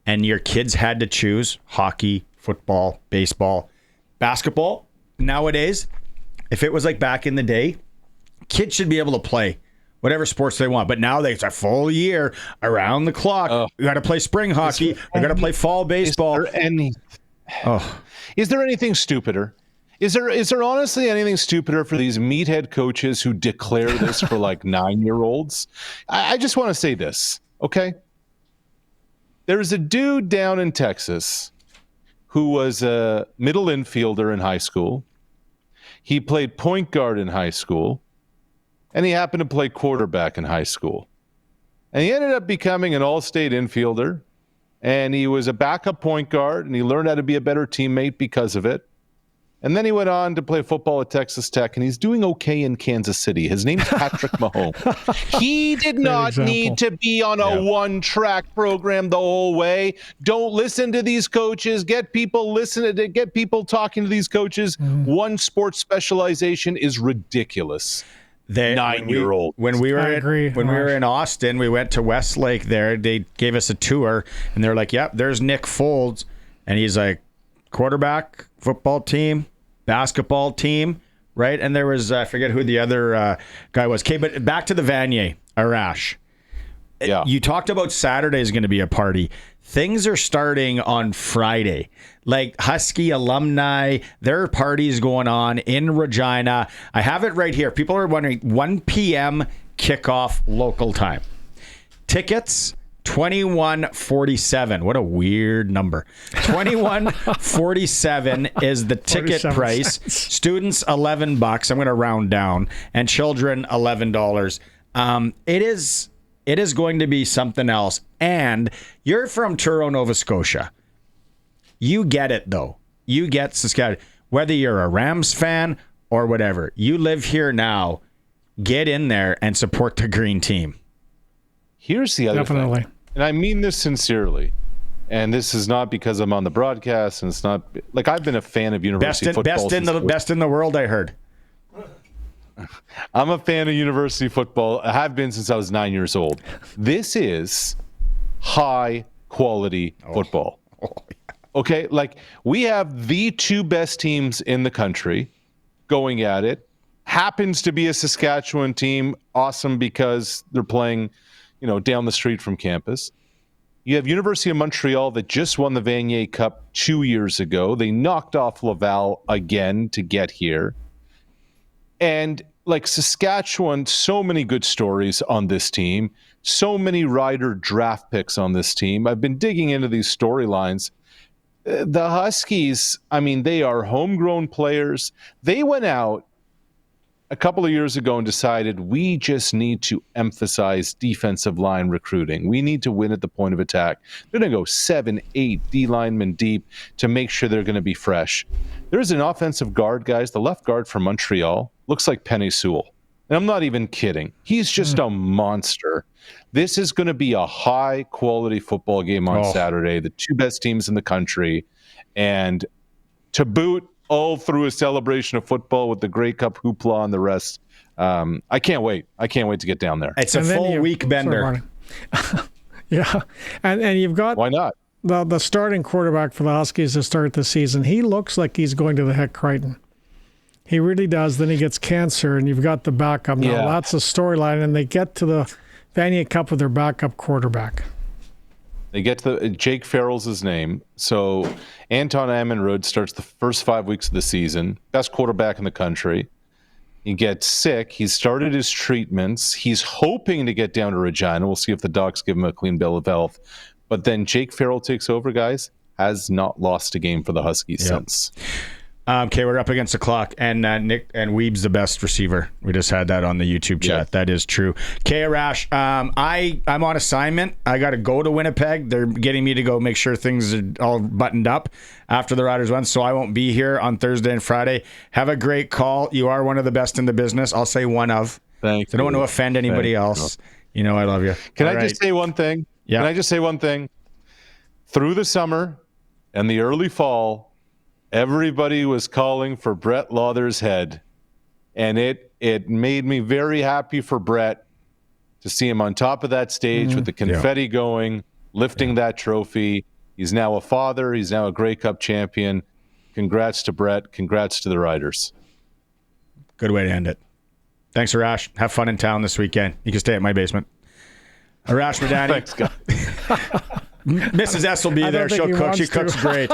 and your kids had to choose hockey, football, baseball, basketball, nowadays, if it was like back in the day, kids should be able to play whatever sports they want. But now it's a full year around the clock. You got to play spring hockey. You got to play fall baseball. Is there anything stupider? Is there honestly anything stupider for these meathead coaches who declare this for like 9-year-olds? I just want to say this, okay? There's a dude down in Texas who was a middle infielder in high school. He played point guard in high school, and he happened to play quarterback in high school. And he ended up becoming an all-state infielder, and he was a backup point guard, and he learned how to be a better teammate because of it. And then he went on to play football at Texas Tech, and he's doing okay in Kansas City. His name's Patrick Mahomes. He did not need to be on a one-track program the whole way. Don't listen to these coaches. Get people talking to these coaches. One sports specialization is ridiculous. 9-year-old. When we were in Austin, we went to Westlake there. They gave us a tour, and they're like, "Yep, there's Nick Foles," and he's like, "Quarterback, football team, basketball team," right? And there was I forget who the other guy was. Okay, but back to the Vanier, Arash. Yeah, you talked about Saturday is going to be a party. Things are starting on Friday. Like Huskie alumni, there are parties going on in Regina. I have it right here. People are wondering, 1 p.m. kickoff local time. Tickets, $21.47. What a weird number. $21.47 is the ticket price. Students, $11. I'm going to round down. And children, $11. It is going to be something else. And you're from Truro, Nova Scotia. You get it, though. You get Saskatchewan. Whether you're a Rams fan or whatever, you live here now. Get in there and support the green team. Here's the other thing. And I mean this sincerely. And this is not because I'm on the broadcast, and it's not like I've been a fan of university football. Best in the world, I heard. I'm a fan of university football. I have been since I was 9 years old. This is high quality football. Okay, like we have the two best teams in the country going at it. Happens to be a Saskatchewan team, awesome because they're playing, down the street from campus. You have University of Montreal that just won the Vanier Cup 2 years ago. They knocked off Laval again to get here. And like Saskatchewan, so many good stories on this team. So many Rider draft picks on this team. I've been digging into these storylines. The Huskies, they are homegrown players. They went out a couple of years ago and decided we just need to emphasize defensive line recruiting. We need to win at the point of attack. They're going to go 7, 8 D linemen deep to make sure they're going to be fresh. There's an offensive guard, guys. The left guard from Montreal looks like Penny Sewell. And I'm not even kidding. He's just a monster. This is going to be a high-quality football game on Saturday. The two best teams in the country. And to boot, all through a celebration of football with the Grey Cup hoopla and the rest. I can't wait. I can't wait to get down there. It's a full week bender. Yeah. And you've got... Why not? The starting quarterback for the Huskies to start the season. He looks like he's going to the Heck Crichton. He really does. Then he gets cancer, and you've got the backup. Now, that's a storyline, and they get to the Vanier Cup with their backup quarterback. They get to Jake Farrell's his name. So Anton Ammonrud starts the first 5 weeks of the season. Best quarterback in the country. He gets sick. He's started his treatments. He's hoping to get down to Regina. We'll see if the docs give him a clean bill of health. But then Jake Farrell takes over, guys. Has not lost a game for the Huskies since. Okay, we're up against the clock, and Nick and Weeb's the best receiver. We just had that on the YouTube chat. Yeah. That is true. Okay, Arash, I'm on assignment. I got to go to Winnipeg. They're getting me to go make sure things are all buttoned up after the Riders won, so I won't be here on Thursday and Friday. Have a great call. You are one of the best in the business. I'll say one of. Thank you. I don't want to offend anybody else. You know I love you. Can I just say one thing? Yeah. Can I just say one thing? Through the summer and the early fall, everybody was calling for Brett Lauther's head. And it made me very happy for Brett to see him on top of that stage with the confetti going, lifting that trophy. He's now a father. He's now a Grey Cup champion. Congrats to Brett. Congrats to the Riders. Good way to end it. Thanks, Arash. Have fun in town this weekend. You can stay at my basement. Arash Madani. Thanks, guys. Mrs. S will be there. She'll cook. She cooks great.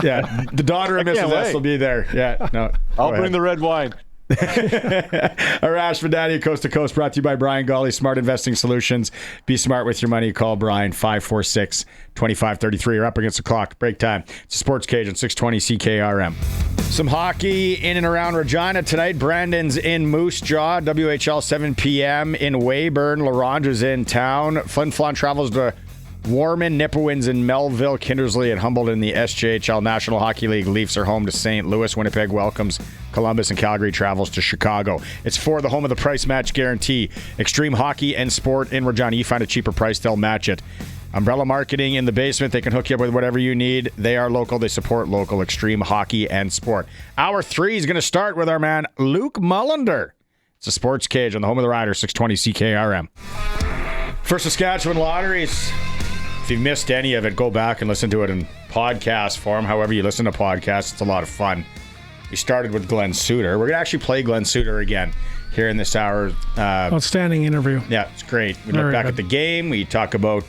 Yeah, the daughter of Mrs. S will be there. Yeah, no. I'll bring the red wine. Arash Madani, Coast to Coast, brought to you by Brian Gawley, Smart Investing Solutions. Be smart with your money. Call Brian 546-2533. You're up against the clock. Break time. It's a Sports Cage on 620 CKRM. Some hockey in and around Regina tonight. Brandon's in Moose Jaw. WHL 7 p.m. in Weyburn. LaRange is in town. Flin Flon travels to Warman, Nipawins in Melville, Kindersley and Humboldt in the SJHL National Hockey League. Leafs are home to St. Louis. Winnipeg welcomes Columbus, and Calgary travels to Chicago. It's for the home of the price match guarantee. Extreme Hockey and Sport in Regina. You find a cheaper price, they'll match it. Umbrella Marketing in the basement. They can hook you up with whatever you need. They are local. They support local. Extreme Hockey and Sport. Hour 3 is going to start with our man Luke Mullender. It's a Sports Cage on the home of the Riders, 620 CKRM. For Saskatchewan Lotteries, if you've missed any of it, go back and listen to it in podcast form. However you listen to podcasts, it's a lot of fun. We started with Glen Suitor. We're going to actually play Glen Suitor again here in this hour. Outstanding interview. Yeah, it's great. We look back at the game. We talk about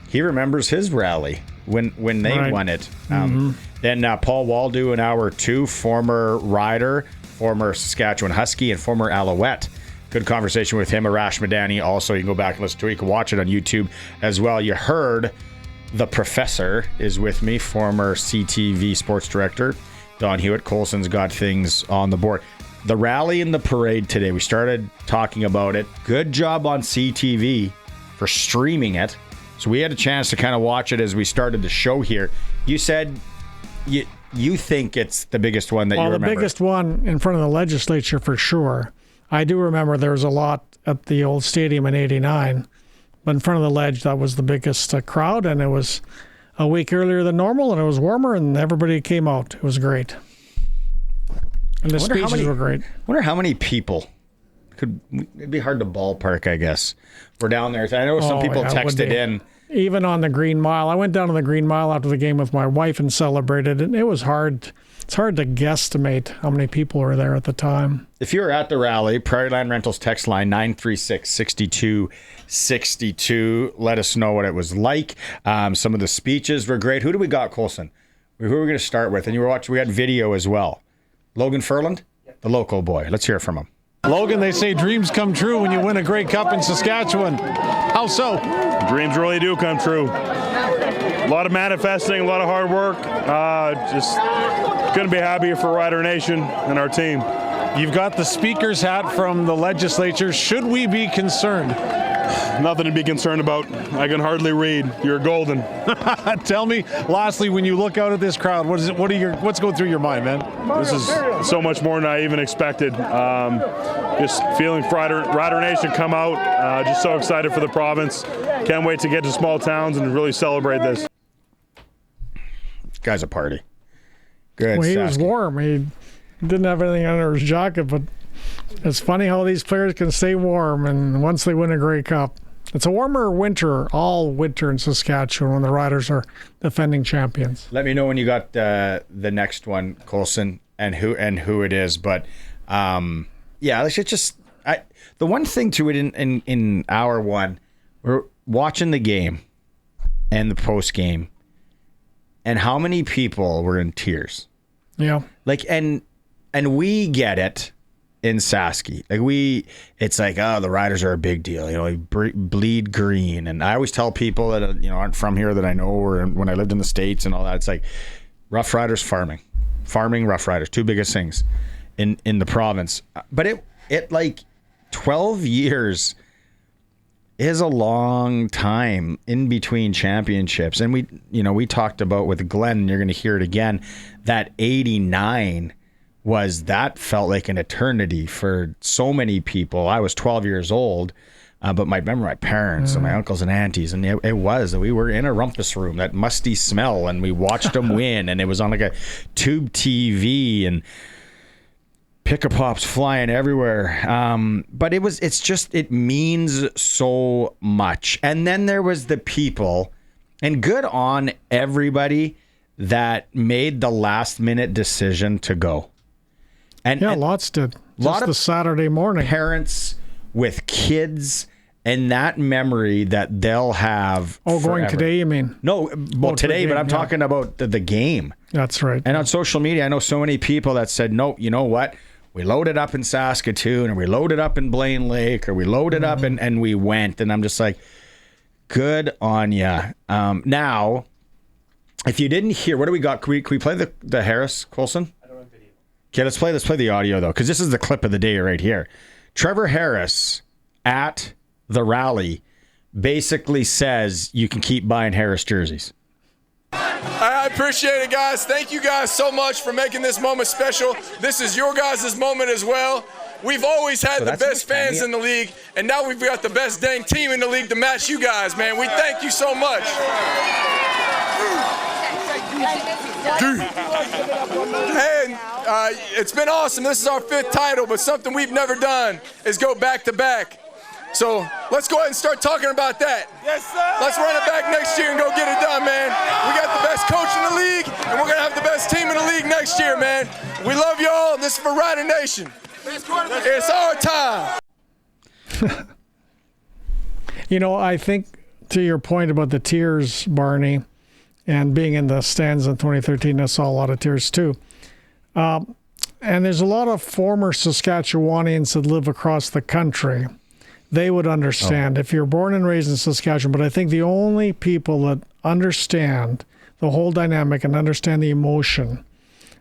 he remembers his rally when they won it. Then Paul Woldu in hour 2, former Rider, former Saskatchewan Huskie, and former Alouette. Good conversation with him. Arash Madani also. You can go back and listen to it. You can watch it on YouTube as well. You heard the professor is with me, former CTV sports director, Don Hewitt. Colson's got things on the board. The rally and the parade today, we started talking about it. Good job on CTV for streaming it. So we had a chance to kind of watch it as we started the show here. You said you think it's the biggest one that you remember. Well, the biggest one in front of the legislature for sure. I do remember there was a lot at the old stadium in '89, but in front of the ledge, that was the biggest crowd, and it was a week earlier than normal, and it was warmer, and everybody came out. It was great. And the speeches were great. I wonder how many people it'd be hard to ballpark, I guess. We're down there. I know some people texted in. Even on the Green Mile. I went down to the Green Mile after the game with my wife and celebrated, and it was hard. It's hard to guesstimate how many people were there at the time. If you were at the rally, Prairie Land Rentals text line 936-6262. Let us know what it was like. Some of the speeches were great. Who do we got, Colson? Who are we going to start with? And you were watching. We had video as well. Logan Furland, the local boy. Let's hear from him. Logan, they say dreams come true when you win a Grey Cup in Saskatchewan. How so? Dreams really do come true. A lot of manifesting, a lot of hard work. Just couldn't be happier for Rider Nation and our team. You've got the speaker's hat from the legislature. Should we be concerned? Nothing to be concerned about. I can hardly read. You're golden. Tell me, lastly, when you look out at this crowd, what's going through your mind, man? This is so much more than I even expected. Just feeling Rider Nation come out. Just so excited for the province. Can't wait to get to small towns and really celebrate this. Guy's a party. Good. Well, he was warm. He didn't have anything under his jacket, but it's funny how these players can stay warm, and once they win a Grey Cup. It's a warmer winter, all winter in Saskatchewan when the Riders are defending champions. Let me know when you got the next one, Colson, and who it is. But it's just the one thing to it in hour 1, we're watching the game and the post game, and how many people were in tears. Yeah, and we get it. In Sasky, it's like, oh, the Riders are a big deal. We bleed green, and I always tell people that aren't from here that I know, or when I lived in the States and all that. It's like Rough Riders, farming, Rough Riders, 2 biggest things in the province. But it like 12 years is a long time in between championships, and we talked about with Glen. And you're going to hear it again. That '89. Felt like an eternity for so many people. I was 12 years old, but I remember my parents and my uncles and aunties, and we were in a rumpus room, that musty smell, and we watched them win, and it was on like a tube TV, and pick-a-pops flying everywhere. But it means so much. And then there was the people, and good on everybody that made the last-minute decision to go. And lots did. Just the Saturday morning. Parents with kids, and that memory that they'll have. Oh, forever. Going today, you mean? No, today, but I'm talking about the game. That's right. And on social media, I know so many people that said, no, you know what? We loaded up in Saskatoon, or we loaded up in Blaine Lake, or we loaded up and we went. And I'm just like, good on ya. Now, if you didn't hear, what do we got? Can we play the Harris, Colson? Okay, let's play the audio, though, because this is the clip of the day right here. Trevor Harris at the rally basically says you can keep buying Harris jerseys. I appreciate it, guys. Thank you guys so much for making this moment special. This is your guys' moment as well. We've always had the best fans in the league, and now we've got the best dang team in the league to match you guys, man. We thank you so much. And it's been awesome. This is our 5th title, but something we've never done is go back-to-back. So let's go ahead and start talking about that. Yes, sir. Let's run it back next year and go get it done, man. We got the best coach in the league, and we're going to have the best team in the league next year, man. We love y'all, and this is for Rider Nation. It's our time. I think to your point about the tears, Barney, and being in the stands in 2013, I saw a lot of tears too. And there's a lot of former Saskatchewanians that live across the country. They would understand if you're born and raised in Saskatchewan. But I think the only people that understand the whole dynamic and understand the emotion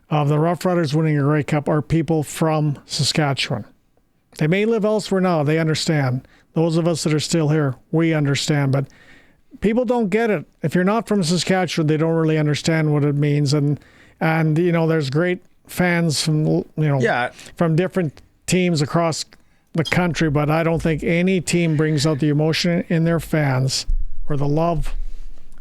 of the Roughriders winning a Grey Cup are people from Saskatchewan. They may live elsewhere now. They understand. Those of us that are still here, we understand. But people don't get it. If you're not from Saskatchewan, they don't really understand what it means. And there's great fans from from different teams across the country, but I don't think any team brings out the emotion in their fans or the love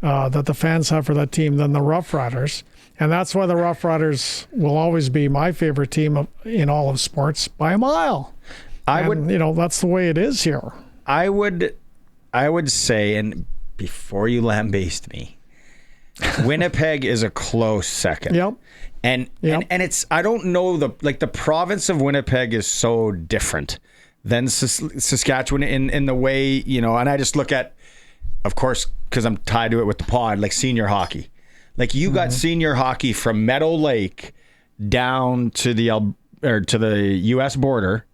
that the fans have for that team than the Roughriders. And that's why the Roughriders will always be my favorite team in all of sports by a mile. That's the way it is here. I would say, and before you lambaste me, Winnipeg is a close second. Yep. And it's, I don't know, the province of Winnipeg is so different than Saskatchewan in the way, and I just look at, of course, because I'm tied to it with the pod, like senior hockey. Like you got senior hockey from Meadow Lake down to the U.S. border,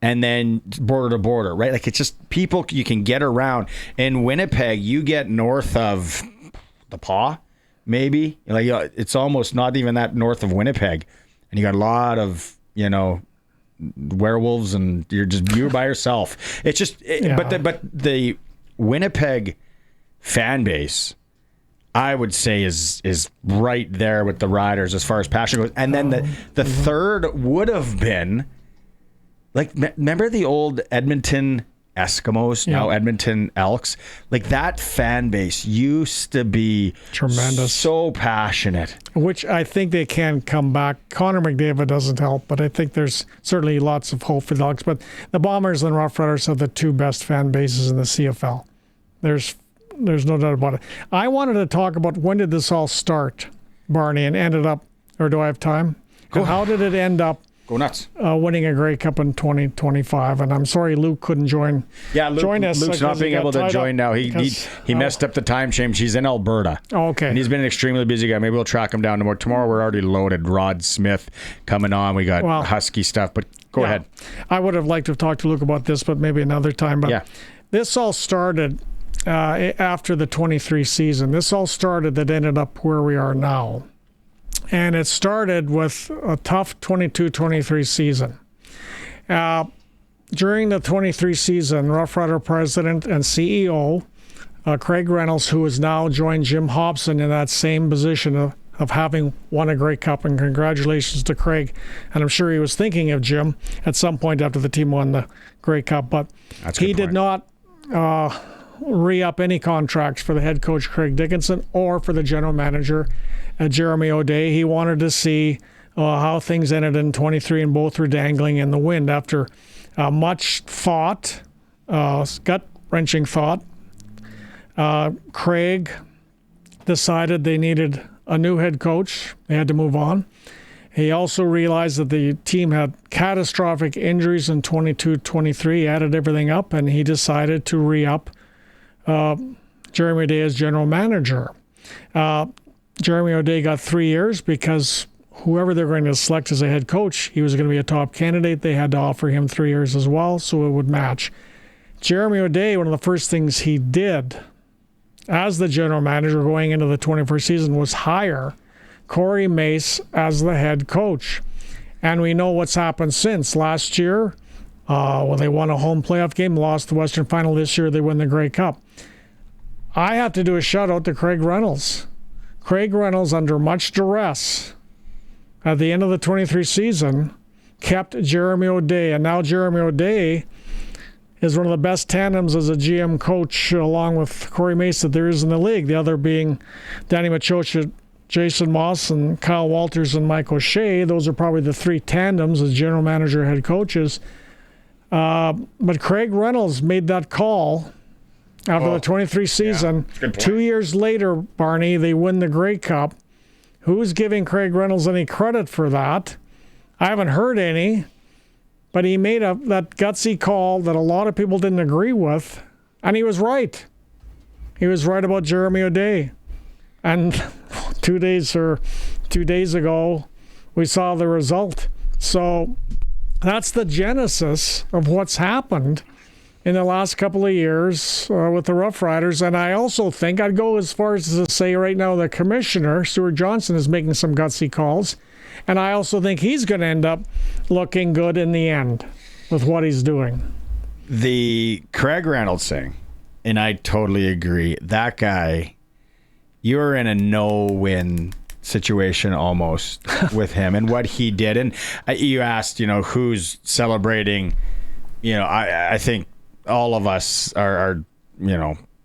and then border to border, right? Like it's just people you can get around. In Winnipeg, you get north of the Paw, maybe. Like it's almost not even that north of Winnipeg, and you got a lot of werewolves, and you're by yourself. It's just, but the Winnipeg fan base, I would say is right there with the Riders as far as passion goes. And then the third would have been, like, remember the old Edmonton Eskimos, now Edmonton Elks? Like that fan base used to be tremendous, so passionate. Which I think they can come back. Connor McDavid doesn't help, but I think there's certainly lots of hope for the Elks. But the Bombers and Roughriders have the 2 best fan bases in the CFL. There's no doubt about it. I wanted to talk about when did this all start, Barney, and ended up, or do I have time? And how did it end up? Go nuts. Winning a Grey Cup in 2025. And I'm sorry Luke couldn't join us. Luke's not being able to join now. He messed up the time change. He's in Alberta. Oh, okay. And he's been an extremely busy guy. Maybe we'll track him down tomorrow. Tomorrow we're already loaded. Rod Smith coming on. We got Huskie stuff. But go ahead. I would have liked to have talked to Luke about this, but maybe another time. But this all started after the 23 season. This all started that ended up where we are now. And it started with a tough 22-23 season. During the 23 season, Rough Rider president and CEO Craig Reynolds, who has now joined Jim Hobson in that same position of having won a Grey Cup, and congratulations to Craig. And I'm sure he was thinking of Jim at some point after the team won the Grey Cup, but he did not re-up any contracts for the head coach Craig Dickinson or for the general manager Jeremy O'Day. He wanted to see how things ended in 23, and both were dangling in the wind. After much thought, gut-wrenching thought, Craig decided they needed a new head coach. They had to move on. He also realized that the team had catastrophic injuries in 22-23, added everything up, and he decided to re-up Jeremy O'Day as general manager. Jeremy O'Day got 3 years because whoever they're going to select as a head coach, he was going to be a top candidate. They had to offer him 3 years as well, so it would match. Jeremy O'Day, one of the first things he did as the general manager going into the 21st season was hire Corey Mace as the head coach. And we know what's happened since. Last year, When they won a home playoff game, lost the Western Final this year, they win the Grey Cup. I have to do a shout out to Craig Reynolds. Craig Reynolds, under much duress, at the end of the 23 season, kept Jeremy O'Day. And now Jeremy O'Day is one of the best tandems as a GM coach, along with Corey Mace, that there is in the league. The other being Danny Machocha, Jason Moss, and Kyle Walters and Mike O'Shea. Those are probably the three tandems as general manager, head coaches. But Craig Reynolds made that call after the 23 season. Yeah, 2 years later, Barney, they win the Grey Cup. Who's giving Craig Reynolds any credit for that? I haven't heard any. But he made that gutsy call that a lot of people didn't agree with, and he was right. He was right about Jeremy O'Day. And 2 days ago, we saw the result. So that's the genesis of what's happened in the last couple of years with the Roughriders. And I also think I'd go as far as to say right now the commissioner, Stuart Johnson, is making some gutsy calls. And I also think he's going to end up looking good in the end with what he's doing. The Craig Reynolds thing, and I totally agree. That guy, you're in a no-win situation almost with him and what he did. And you asked, who's celebrating. I think all of us are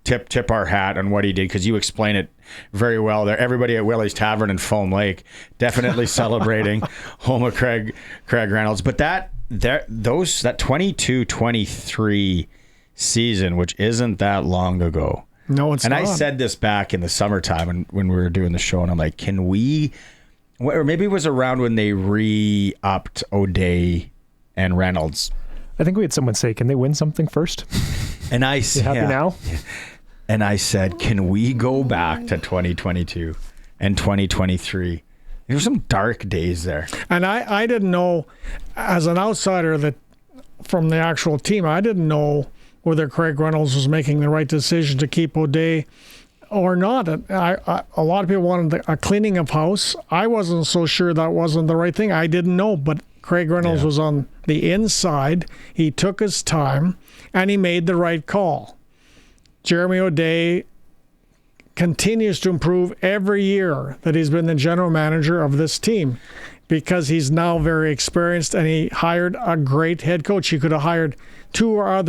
tip our hat on what he did, because you explain it very well there. Everybody at Willie's Tavern in Foam Lake definitely celebrating home of Craig Reynolds. But that 22-23 season, which isn't that long ago. No, it's not. And I said this back in the summertime when we were doing the show, and I'm like, can we, or maybe it was around when they re-upped O'Day and Reynolds. I think we had someone say, can they win something first? And I said, happy now? And I said, can we go back to 2022 and 2023? There were some dark days there. And I didn't know, as an outsider that from the actual team, I didn't know whether Craig Reynolds was making the right decision to keep O'Day or not. A lot of people wanted a cleaning of house. I wasn't so sure that wasn't the right thing. I didn't know, but Craig Reynolds was on the inside. He took his time, and he made the right call. Jeremy O'Day continues to improve every year that he's been the general manager of this team, because he's now very experienced, and he hired a great head coach. He could have hired two or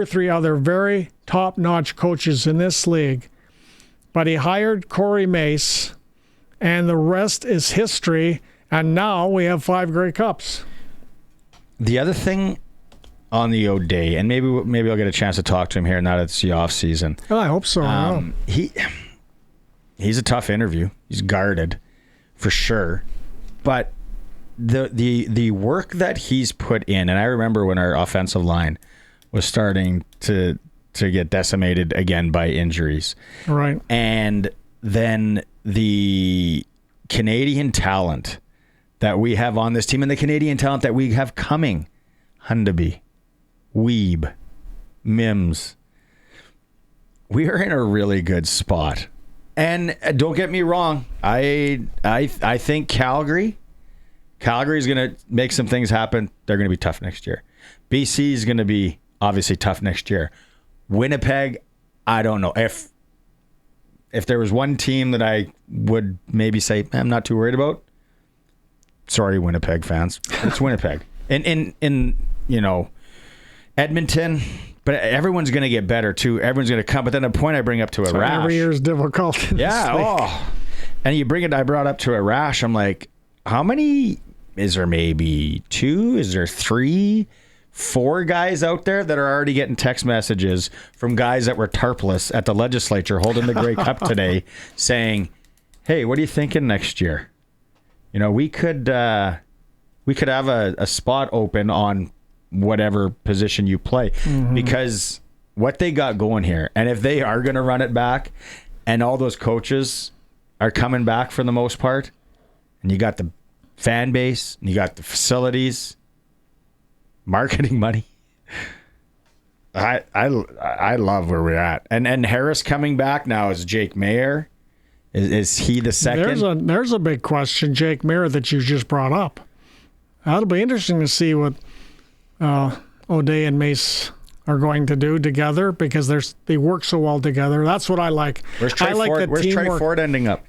three other very top-notch coaches in this league, but he hired Corey Mace, and the rest is history. And now we have 5 Grey Cups. The other thing on the O'Day, and maybe I'll get a chance to talk to him here now that it's the off season. Oh, I hope so. He's a tough interview. He's guarded for sure, but the work that he's put in, and I remember when our offensive line was starting to get decimated again by injuries, right? And then the Canadian talent that we have on this team, and the Canadian talent that we have coming, Hundaby, Weeb, Mims. We are in a really good spot. And don't get me wrong, I think Calgary is going to make some things happen. They're going to be tough next year. BC is going to be obviously tough next year. Winnipeg, I don't know. If there was one team that I would maybe say I'm not too worried about, sorry, Winnipeg fans, it's Winnipeg. In Edmonton, but everyone's going to get better too. Everyone's going to come. But then the point I bring up to Arash, every year is difficult. And you bring it. I brought up to Arash. I'm like, how many is there? Maybe 2? Is there 3, 4 guys out there that are already getting text messages from guys that were tarpless at the legislature holding the Grey Cup today, saying, "Hey, what are you thinking next year? We could have a spot open on whatever position you play," because what they got going here, and if they are going to run it back, and all those coaches are coming back for the most part, and you got the fan base, and you got the facilities, marketing money, I love where we're at. And Harris coming back now is Jake Mayer. Is he the second? There's a big question, Jake Mayer, that you just brought up. That'll be interesting to see what O'Day and Mace are going to do together, because they work so well together. That's what I like. Where's Trey Ford ending up?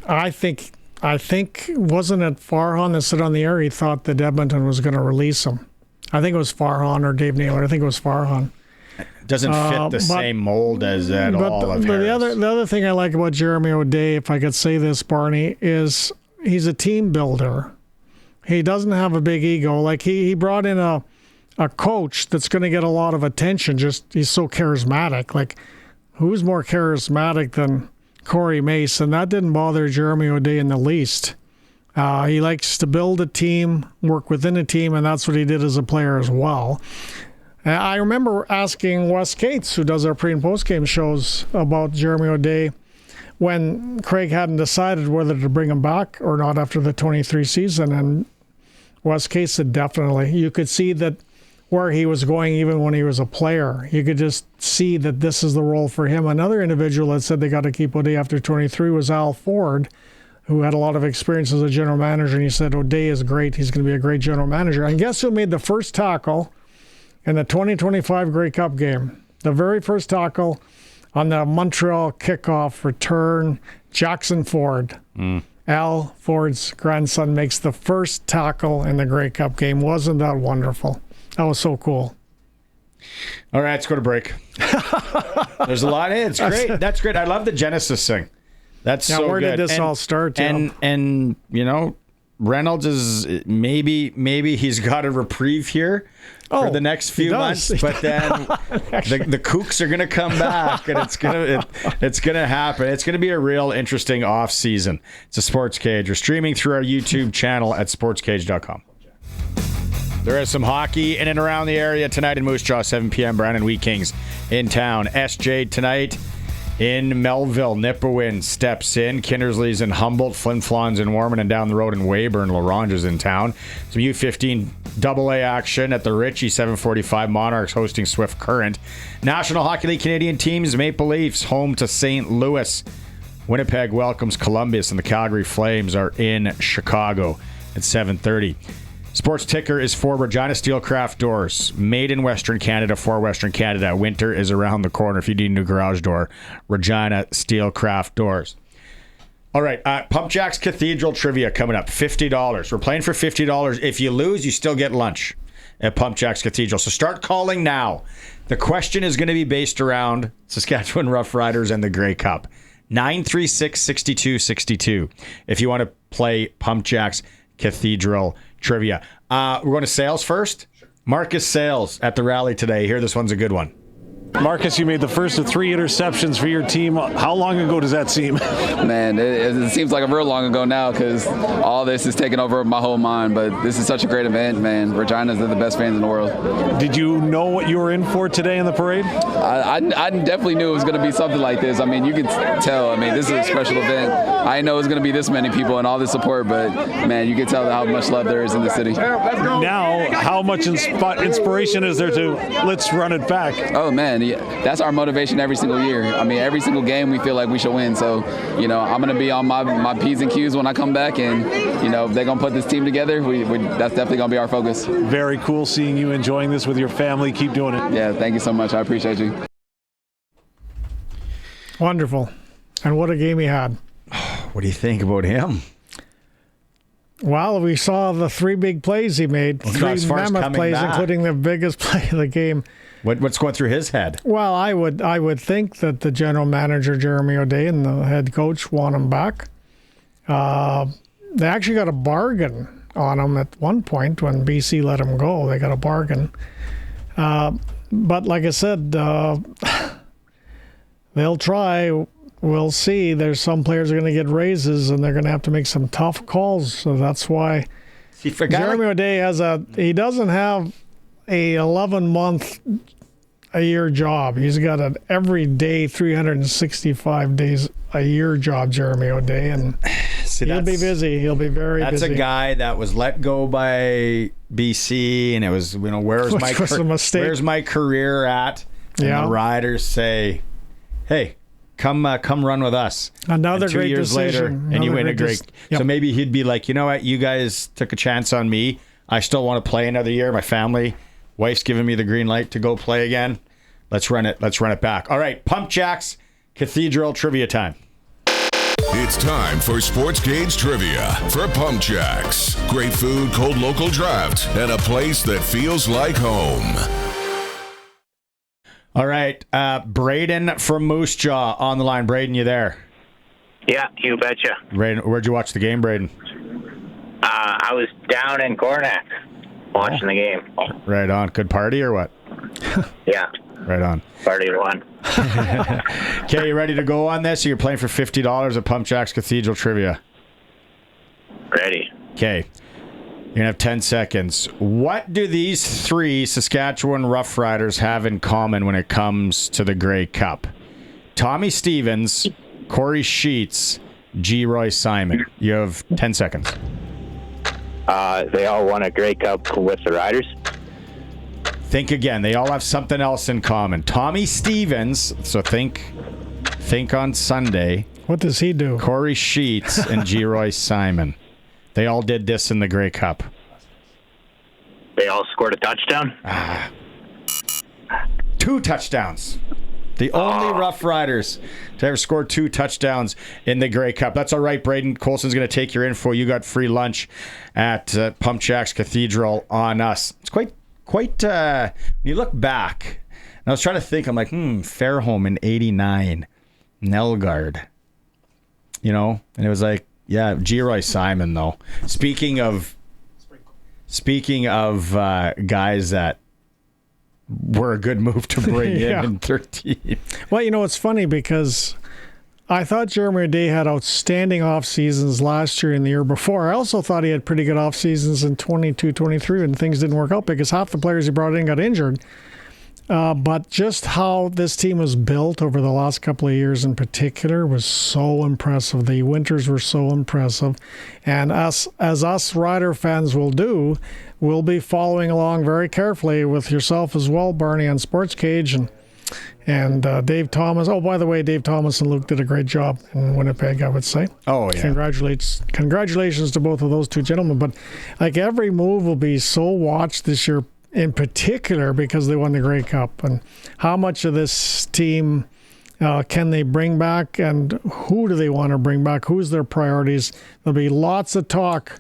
I think wasn't it Farhan that said on the air he thought that Edmonton was going to release him? I think it was Farhan or Dave Naylor. I think it was Farhan. Doesn't fit the same mold as at all of Harris. The other thing I like about Jeremy O'Day, if I could say this, Barney, is he's a team builder. He doesn't have a big ego. Like he brought in a coach that's going to get a lot of attention. Just he's so charismatic. Like, who's more charismatic than Corey Mace? And that didn't bother Jeremy O'Day in the least. He likes to build a team, work within a team, and that's what he did as a player as well. I remember asking Wes Cates, who does our pre- and post-game shows, about Jeremy O'Day when Craig hadn't decided whether to bring him back or not after the 23 season. And Wes Cates said definitely. You could see that where he was going even when he was a player. You could just see that this is the role for him. Another individual that said they got to keep O'Day after 23 was Al Ford, who had a lot of experience as a general manager, and he said O'Day is great. He's going to be a great general manager. And guess who made the first tackle in the 2025 Grey Cup game? The very first tackle on the Montreal kickoff return, Jackson Ford. Al Ford's grandson makes the first tackle in the Grey Cup game. Wasn't that wonderful? That was so cool. All right, let's go to break. There's a lot. Hey, it's great. That's great. I love the Genesis thing. That's so good. Where did this all start? And you know, Reynolds is maybe he's got a reprieve here for the next few months, but then the Kooks are going to come back, and it's gonna happen. It's going to be a real interesting off season. It's a Sports Cage. We're streaming through our YouTube channel at sportscage.com. There is some hockey in and around the area tonight in Moose Jaw, 7 p.m. Brandon Wheat Kings in town. SJ tonight in Melville. Nipawin steps in. Kindersley's in Humboldt. Flin Flon's in Warman, and down the road in Weyburn, LaRange's in town. Some U15 AA action at the Ritchie, 7:45. Monarchs hosting Swift Current. National Hockey League Canadian teams. Maple Leafs home to St. Louis. Winnipeg welcomes Columbus, and the Calgary Flames are in Chicago at 7:30. Sports Ticker is for Regina Steelcraft Doors. Made in Western Canada for Western Canada. Winter is around the corner. If you need a new garage door, Regina Steelcraft Doors. All right, Pump Jack's Cathedral Trivia coming up. $50. We're playing for $50. If you lose, you still get lunch at Pump Jack's Cathedral. So start calling now. The question is going to be based around Saskatchewan Roughriders and the Grey Cup. 936-6262 if you want to play Pump Jack's Cathedral Trivia. We're going to Sales first. Marcus Sales at the rally today. Here, this one's a good one. Marcus, you made the first of 3 interceptions for your team. How long ago does that seem? Man, it seems like a real long ago now, because all this is taking over my whole mind. But this is such a great event, man. Regina's are the best fans in the world. Did you know what you were in for today in the parade? I definitely knew it was going to be something like this. I mean, you can tell. I mean, this is a special event. I didn't know it was going to be this many people and all this support, but, man, you can tell how much love there is in the city. Now, how much inspiration is there to let's run it back? Oh, man. That's our motivation every single year. I mean, every single game we feel like we should win. So, you know, I'm going to be on my P's and Q's when I come back, and, you know, they're going to put this team together. That's definitely going to be our focus. Very cool seeing you enjoying this with your family. Keep doing it. Yeah, thank you so much. I appreciate you. Wonderful. And what a game he had. What do you think about him? Well, we saw the 3 big plays he made. 3 mammoth plays, including the biggest play of the game. What's going through his head? Well, I would think that the general manager, Jeremy O'Day, and the head coach want him back. They actually got a bargain on him at one point when BC let him go. They got a bargain. But like I said, they'll try. We'll see. There's some players are going to get raises, and they're going to have to make some tough calls. So that's why Jeremy O'Day he doesn't have a 11-month a year job. He's got an everyday 365 days a year job, Jeremy O'Day, and he'll be busy. He'll be very busy. That's a guy that was let go by BC, and it was, you know, where's my career at? And the Riders say, hey, come run with us. Another and 2 great years decision. later, and you win a great. So maybe he'd be like, you know what, you guys took a chance on me. I still want to play another year. My family, wife's giving me the green light to go play again. Let's run it back. All right, Pump Jacks Cathedral trivia time. It's time for SportsCage Trivia for Pump Jacks. Great food, cold local draft, and a place that feels like home. All right, Braden from Moose Jaw on the line. Braden, you there? Yeah, you betcha. Braden, where'd you watch the game, Braden? I was down in Cornack watching the game. Right on. Good party or what? Yeah. Right on. Party one. Okay, you ready to go on this? You're playing for $50 at Pump Jacks Cathedral Trivia. Ready. Okay. You're going to have 10 seconds. What do these 3 Saskatchewan Roughriders have in common when it comes to the Grey Cup? Tommy Stevens, Corey Sheets, G. Roy Simon. You have 10 seconds. They all won a Grey Cup with the Riders. Think again. They all have something else in common. Tommy Stevens, so think on Sunday. What does he do? Corey Sheets and G. Roy Simon. They all did this in the Grey Cup. They all scored a touchdown? 2 touchdowns. The only Rough Riders to ever score 2 touchdowns in the Grey Cup. That's all right, Braden. Colson's going to take your info. You got free lunch at Pump Jacks Cathedral on us. It's quite. When you look back, and I was trying to think, I'm like, Fairholm in '89, Nelgard, and it was like, yeah, G. Roy Simon though. Speaking of guys that were a good move to bring in 13. Well, it's funny because I thought Jeremy Day had outstanding off seasons last year and the year before. I also thought he had pretty good off seasons in 22-23 and things didn't work out because half the players he brought in got injured. But just how this team was built over the last couple of years in particular was so impressive. The winters were so impressive. And us Rider fans will do, we'll be following along very carefully with yourself as well, Barney, on SportsCage and Dave Thomas. Oh, by the way, Dave Thomas and Luke did a great job in Winnipeg, I would say. Oh, yeah. Congratulations to both of those 2 gentlemen. But every move will be so watched this year in particular because they won the Grey Cup. And how much of this team can they bring back and who do they want to bring back? Who's their priorities? There'll be lots of talk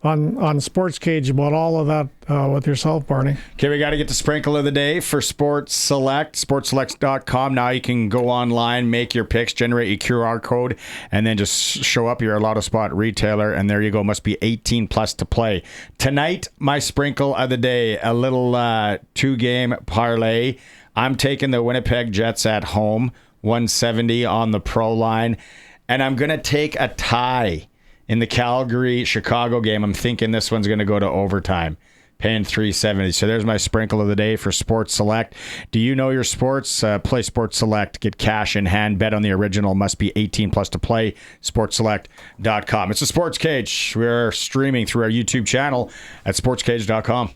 on SportsCage about all of that with yourself, Barney. Okay, we got to get the sprinkle of the day for Sports Select, sportselect.com. Now you can go online, make your picks, generate your QR code, and then just show up. You're a Lotto Spot retailer, and there you go. Must be 18 plus to play. Tonight, my sprinkle of the day, a little 2-game parlay. I'm taking the Winnipeg Jets at home, 170 on the pro line, and I'm going to take a tie in the Calgary-Chicago game. I'm thinking this one's going to go to overtime, paying $3.70. So there's my sprinkle of the day for Sports Select. Do you know your sports? Play Sports Select. Get cash in hand. Bet on the original. Must be 18 plus to play. SportsSelect.com. It's the Sports Cage. We're streaming through our YouTube channel at SportsCage.com.